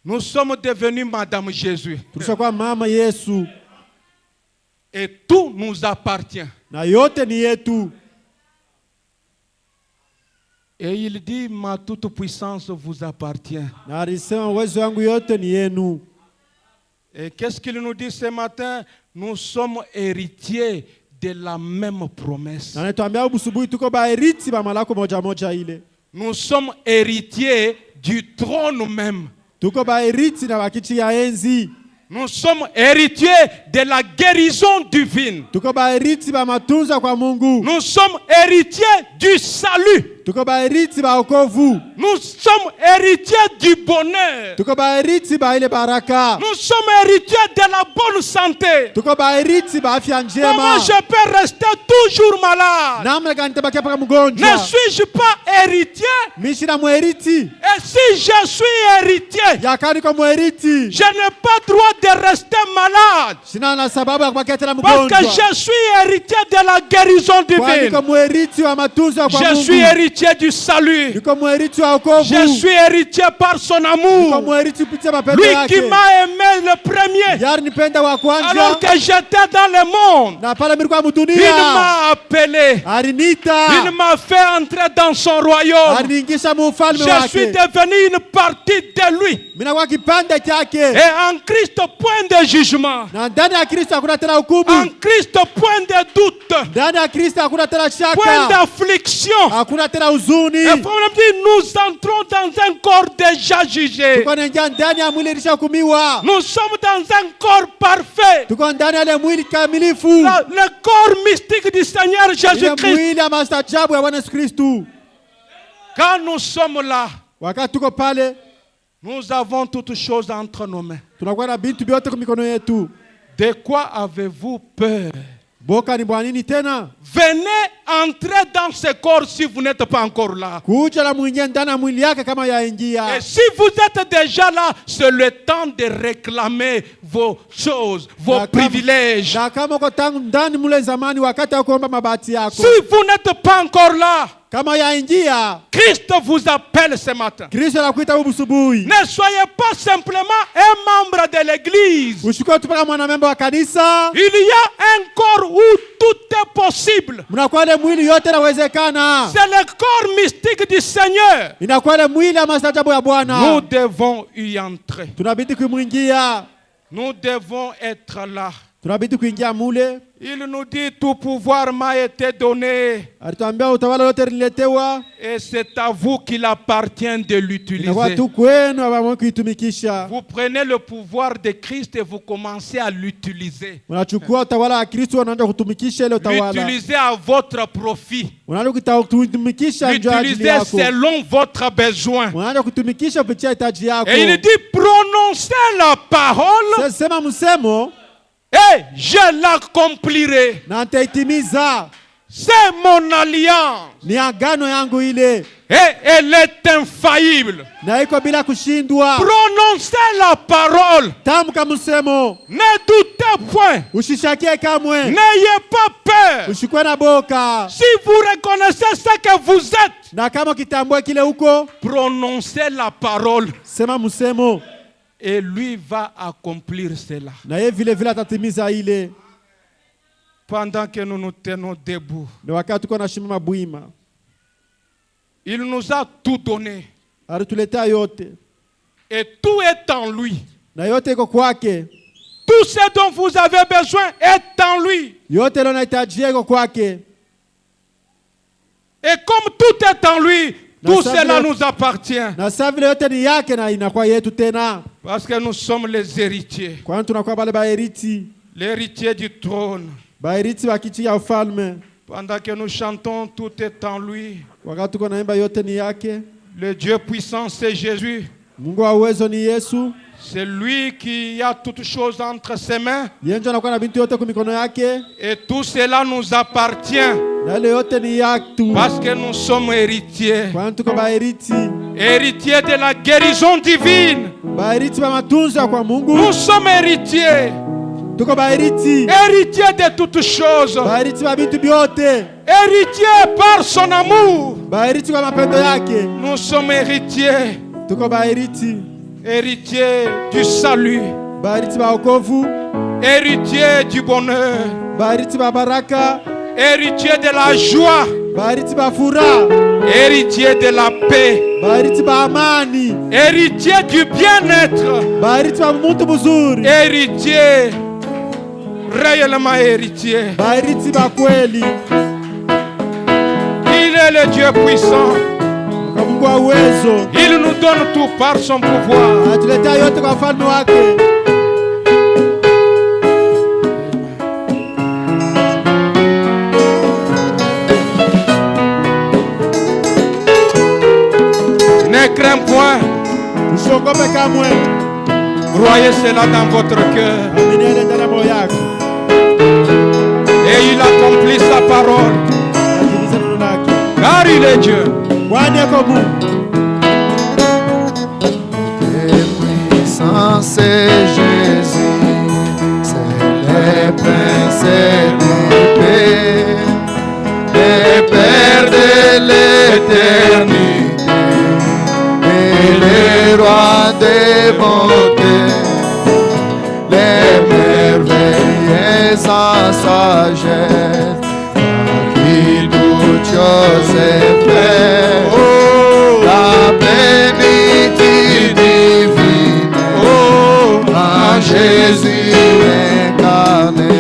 Nous sommes devenus Madame Jésus. Tulishakuwa mama Yesu Et tout nous appartient. na yote ni yetu. Et il dit, ma toute puissance vous appartient. Na alisema uwezo wangu yote ni yenu. Et qu'est-ce qu'il nous dit ce matin? Nous sommes héritiers de la même promesse. Na anatuambia ubusubuhi tuko baheriti ba malako moja moja ile. Nous sommes héritiers du trône même. Tuko baheriti na bakiti ya enzi. Nous sommes héritiers de la guérison divine. Tuko baheriti ba matunza kwa Mungu. Nous sommes héritiers du salut. Tuko baheriti ba wokovu. Nous sommes héritiers du bonheur. Tuko baheriti ba ile baraka. Nous sommes héritiers de la bonne santé. Tuko baheriti ba afya njema. Comment je peux rester toujours malade? Namna gani tabaki hapa Ne mgonjwa? suis-je pas héritier? Mishi na muheriti. Et si je suis héritier, Yakani kwa muheriti. je n'ai pas droit de rester malade. Sina na sababu ya kubaki tena Parce mgonjwa. que je suis héritier de la guérison Kwani divine. kwa muheriti wa matunzo kwa Je Mungu. suis héritier du salut. Niko muheriti wa wokovu. Je suis héritier par son Niko amour. muheriti kupitia mapendo Lui yake. qui m'a aimé le premier, Yari nipenda wa alors kwanza. que j'étais dans le monde. Na pale nilikuwa Il mdunia. m'a appelé. Alinita. Il m'a fait entrer dans son royaume. Aliniingisha mu ufalme Je suis wake. devenu une partie de lui. Mimi nakuwa kipande chake. Et en Christ, point de jugement. Na ndani ya Kristo hakuna tena En hukumu. Christ, point de doute. Ndani ya Kristo hakuna tena Point shaka. d'affliction. Hakuna tena huzuni. Et pour me dire, nous entrons dans un corps déjà jugé. Tuko naingia ndani ya mwili ilishahukumiwa. Nous sommes dans un corps parfait. Tuko ndani ya ile mwili kamilifu. Le corps mystique du Seigneur Ile Jésus-Christ. mwili ya maajabu ya Bwana Yesu Kristo. Quand nous sommes là, Wakati tuko pale, nous avons toutes choses entre nos mains. tunakuwa na vitu vyote kwa mikono yetu. De quoi avez-vous peur? Boka ni bwa nini tena? Venez entrer dans ce corps si vous n'êtes pas encore là. Kuja na mwingia ndani ya mwili yake kama yaingia. Et si vous êtes déjà là, c'est le temps de réclamer vos choses, vos Na kama- privilèges. Na kama uko tangu ndani mule zamani wakati wa kuomba mabati yako. Si vous n'êtes pas encore là, Kama yaingia, Christ vous appelle ce matin. Kristo anakuita ubusubuhi. Ne soyez pas simplement un membre de l'église. Ushukue tu paka mwanamemba wa kanisa. Il y a un corps où tout est possible. Mnakuwa ile mwili yote inawezekana. C'est le corps mystique du Seigneur. Inakuwa ile mwili ya maajabu ya Nous Bwana. devons y entrer. Tunabidi kumwingia. Nous devons être là. Tunabidi kuingia mule. Il nous dit, tout pouvoir m'a été donné. Alituambia utawala wote niletewa. Et c'est à vous qu'il appartient de Inakuwa l'utiliser. tu kwenu ambapo kuitumikisha. Vous prenez le pouvoir de Christ et vous commencez à l'utiliser. Unachukua utawala wa Kristo unaanza kutumikisha ile utawala. L'utiliser à votre profit. Unaanza kutumikisha njoo ajili L'utiliser yako. selon votre besoin. Unaanza kutumikisha kupitia hitaji yako. Et il dit, prononcez la parole Sema msemo et je l'accomplirai. na nitaitimiza. C'est mon alliance. Ni agano yangu ile. Et elle est infaillible. Na iko bila kushindwa. Prononcez la parole. Tamka msemo. Ne doutez point. Usishakie kamwe. N'ayez pas peur. Usikwe na boka. Si vous reconnaissez ce que vous êtes, Na kama kitambua kile huko, prononcez la parole. sema msemo. Et lui va accomplir cela. Na yeye vile vile atatimiza ile. Pendant que nous nous tenons debout, Ni wakati tuko na shimama bwima. il nous a tout donné. Alituletea yote. Et tout est en lui. Na yote iko kwake. Tout ce dont vous avez besoin est en lui. Yote leo nahitajia iko kwake. Et comme tout est en lui, tout ça cela veut- nous appartient. Na sasa vile yote ni yake na inakuwa yetu tena. Parce que nous sommes les héritiers. Kwani tunakuwa bale baheriti. L'héritier du trône. Baheriti wa kiti ya ufalme. Pendant que nous chantons, tout est en lui. Wakati tuko naimba yote ni yake. Le Dieu puissant, c'est Jésus. Mungu wa uwezo ni Yesu. C'est lui qui a toutes choses entre ses mains. Yeye ndio anakuwa na bintu yote kwa mikono yake. Et tout cela nous appartient. Na ile yote ni yake. Parce que nous sommes héritiers. Kwani tuko baheriti. Héritiers de la guérison divine. Baheriti wa matunzo ya kwa Mungu. Nous sommes héritiers. Tuko baheriti. Héritiers de toutes choses. Baheriti wa bintu vyote. Héritiers par son amour. Baheriti wa mapendo yake. Nous sommes héritiers. Tuko baheriti. Héritiers du salut. Baheriti wa wokovu. Héritiers du bonheur. Baheriti wa baraka. Héritiers de la joie. Baheriti wa furaha. Héritiers de la paix. Baheriti wa amani. Héritiers du bien-être. Baheriti wa muntu mzuri. Héritiers. Réellement héritiers. Baheriti wa kweli. Il est le Dieu puissant. Kwa Mungu wa uwezo. Il nous donne tout par son pouvoir. Anatuletea yote kwa ufalme wake. Ne crains point. Usiogope kamwe. Croyez cela dans votre cœur. Amini ile ndani ya moyo yako. Et il accomplit sa parole. Atimize neno lake. Car il est Dieu. Kwani yako Mungu. Tes puissants, c'est Jésus, c'est le Prince des paix, le Père de l'éternité et le Roi des bontés, les merveilleux en sagesse, par qui toute chose est faite. La plénitude divine, en Jésus incarné,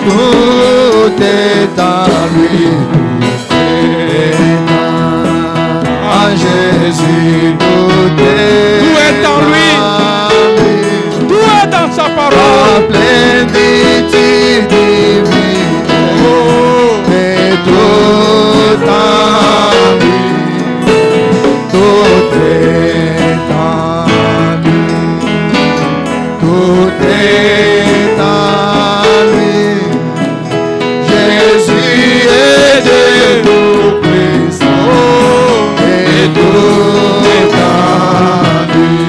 tout est en lui, tout est en Jésus, tout est en lui. Tout est dans sa La parole. plénitude divine, et tout en lui. Tout est en lui, tout est en lui. Jésus est de tout puissant et tout est en lui.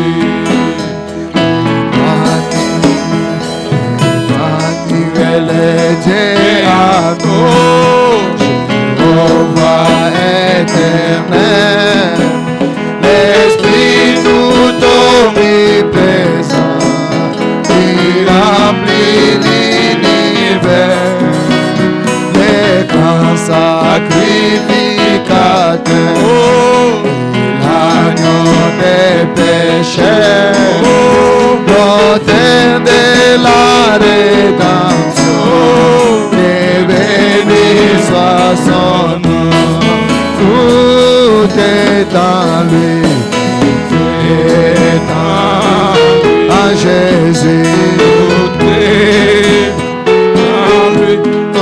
Emmanuel est Dieu à nous, Jéhovah éternel. L'Esprit tout omniprésent, qui remplit l'univers, les grands sacrificateurs, l'agneau des pécheurs, l'autel de la rédemption, que béni soit son nom. Tout est en lui, tout est en Jésus. Tout est en lui. Oh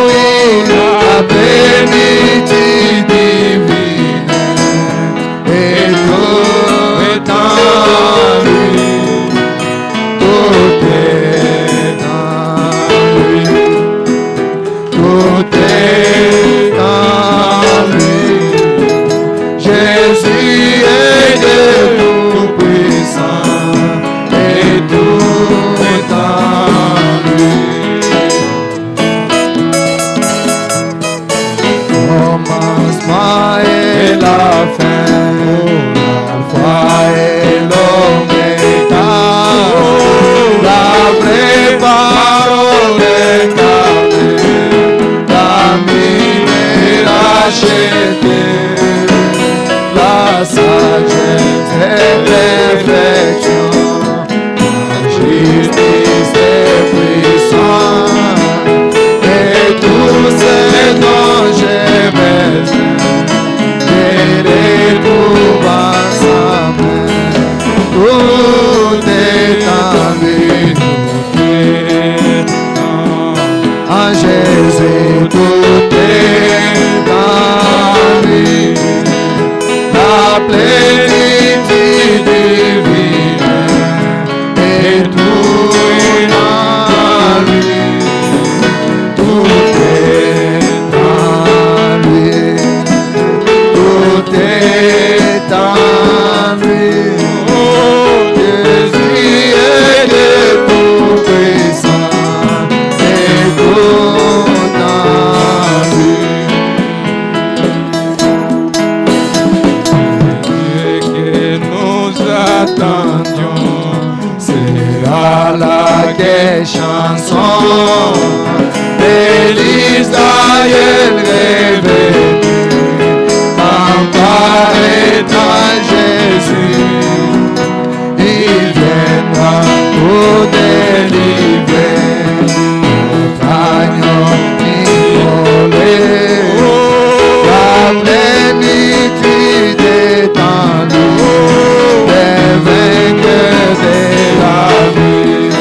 oui, la plénitude divine, et tout est en lui, tout est en lui, tout est lui. Jésus est tout puissant et tout en lui. Et que nous attendions, C'est à laquelle chanson de l'Israël révélé, apparaîtra Jésus, il viendra pour délivrer notre agneau immolé. La plénitude est en nous, les vainqueurs de la vie.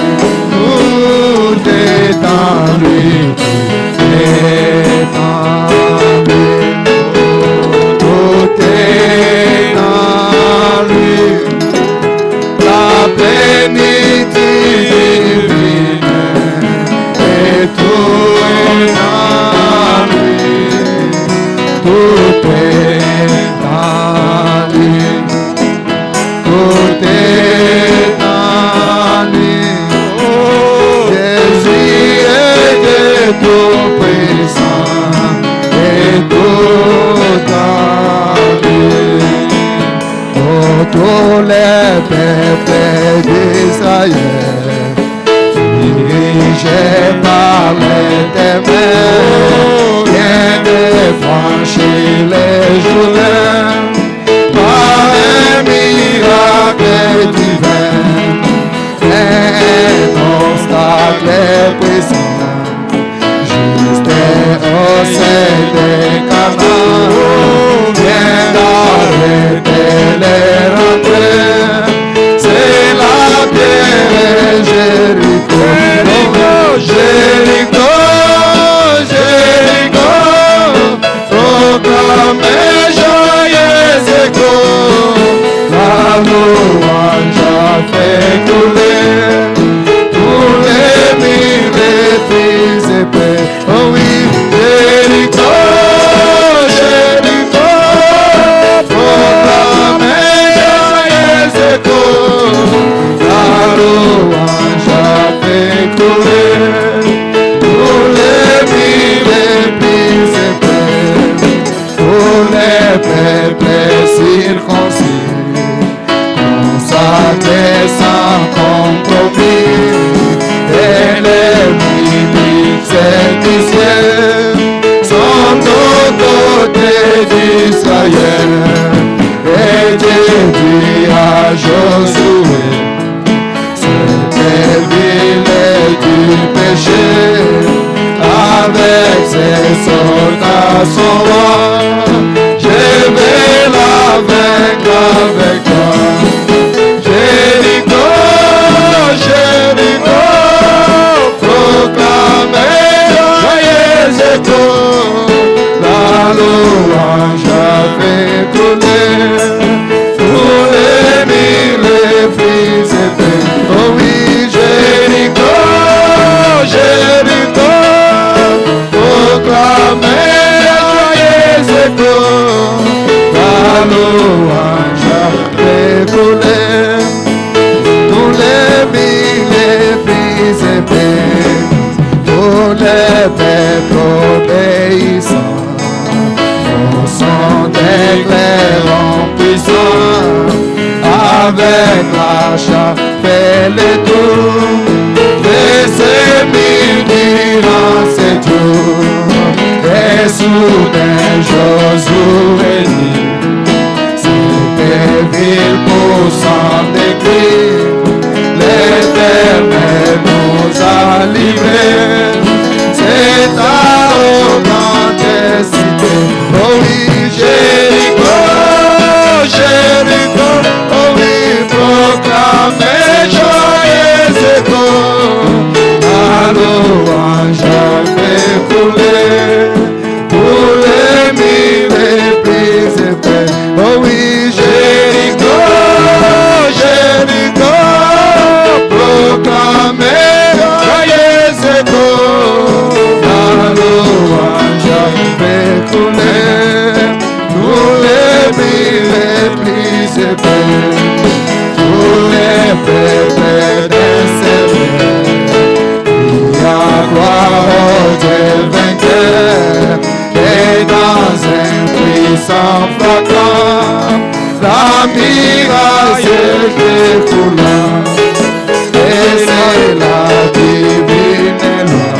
Tout est en lui, tout est en lui, tout est en lui. La plénitude divine et tout est en lui, tout est en lui, tout est en lui. Jésus est tout puissant et tout en lui. Oh, tous les peuples d'Israël, dirigés par l'Éternel, viennent de franchir les jours par un miracle divin. Un obstacle puissant, juste au sein des canaux, vient d'arrêter les rentrées. C'est la pierre Jéricho, Jéricho, Jéricho, proclamez joyeux écho, la louange a fait couler tous les mille fils et pères. Oh oui, Jéricho, Jéricho, proclamez joyeux écho, la louange a fait couler tous les mille fils et pères. Tous les peuples circoncis, consacrés sans compromis, et les ministères du ciel sont aux côtés d'Israël. Et Dieu dit à Josué, cette ville est du péché, avec ses soldats son roi, je vais la vaincre avec toi. Jéricho, Jéricho, proclamez joyeux écho, la louange a fait couler tous les mille fils et pères. Oh oui, Jéricho, Jéricho, proclamez joyeux écho, la louange a fait couler tous les mille fils et pères. Tous les peuples obéissants au son des clairons puissants, avec la chapelle et tout, et ces mille dans ces jours, et soudain Josué dit, c'était ville pour s'en écrire, l'Éternel nous a livrés, c'est arrogante cité. Oh oui, Jéricho, Jéricho, oh oui, proclamez joyeux écho, la louange a fait couler pour les mille fils et pères. Oh oui, Jéricho, Jéricho, proclamez joyeux écho, la louange a fait couler tous les mille fils et pères. tous les peuples descendaient. La gloire au Dieu vainqueur, et dans un puissant flacon, la miraille défoula, et c'est la divine loi,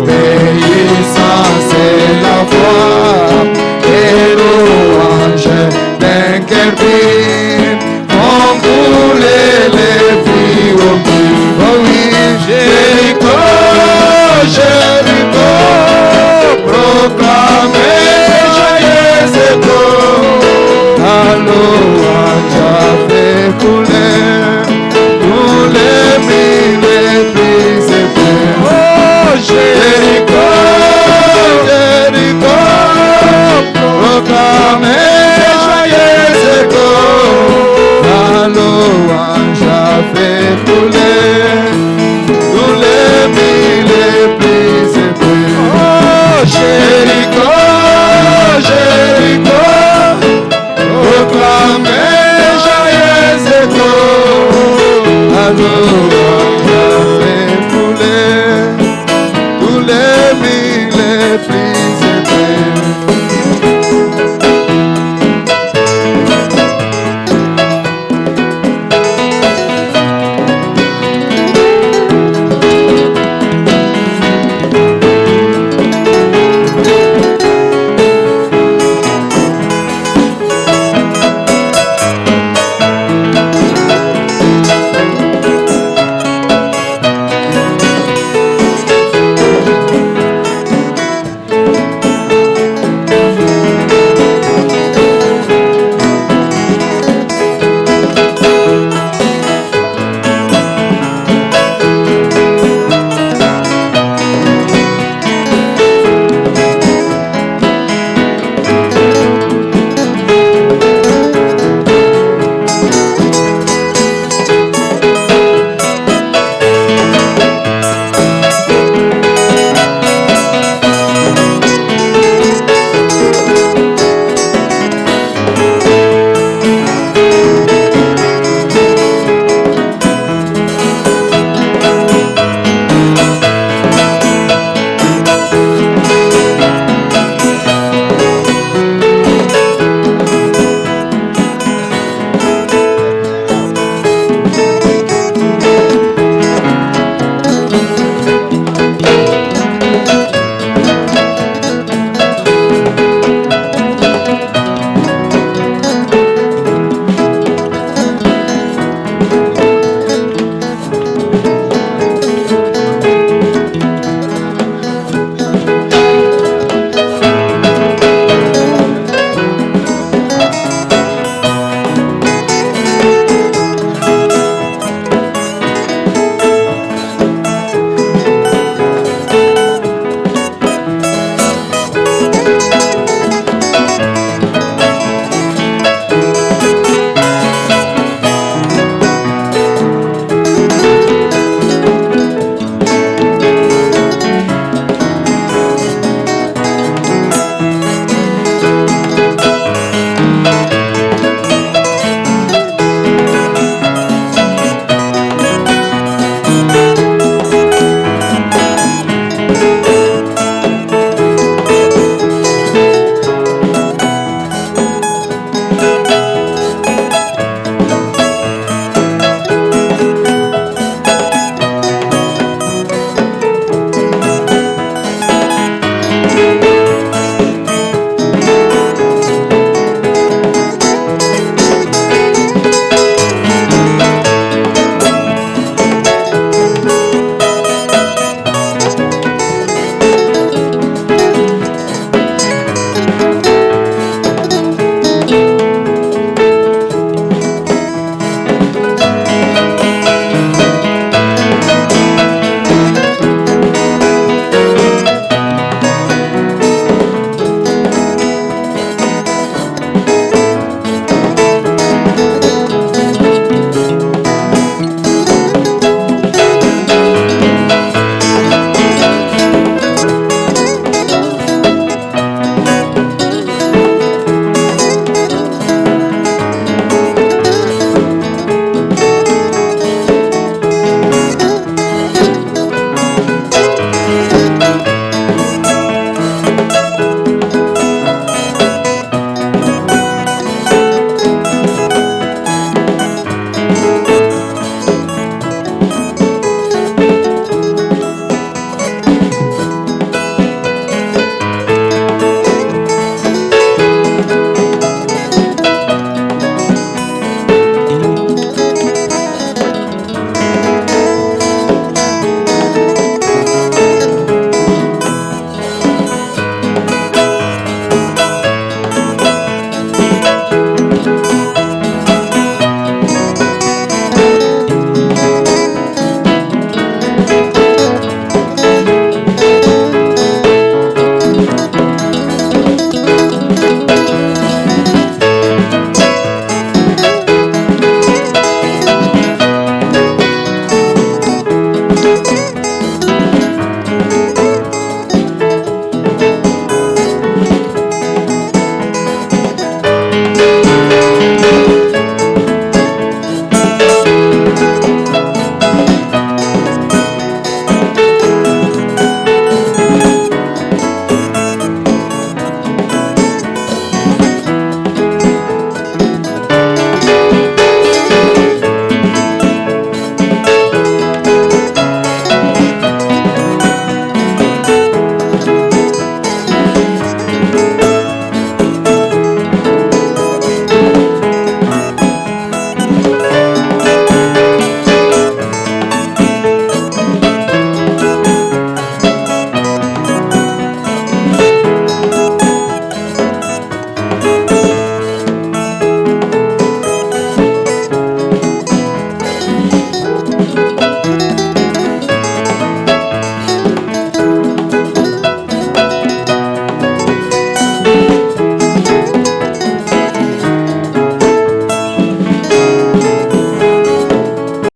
l'obéissance et la foi, et louange d'un cœur pur, ont coulé les filles au but. Oh oui, Jéricho, Jéricho, proclamez joyeux écho, la louange a fait couler tous les mille brisés. Oh Jéricho, Jéricho, proclamez joyeux écho, la louange a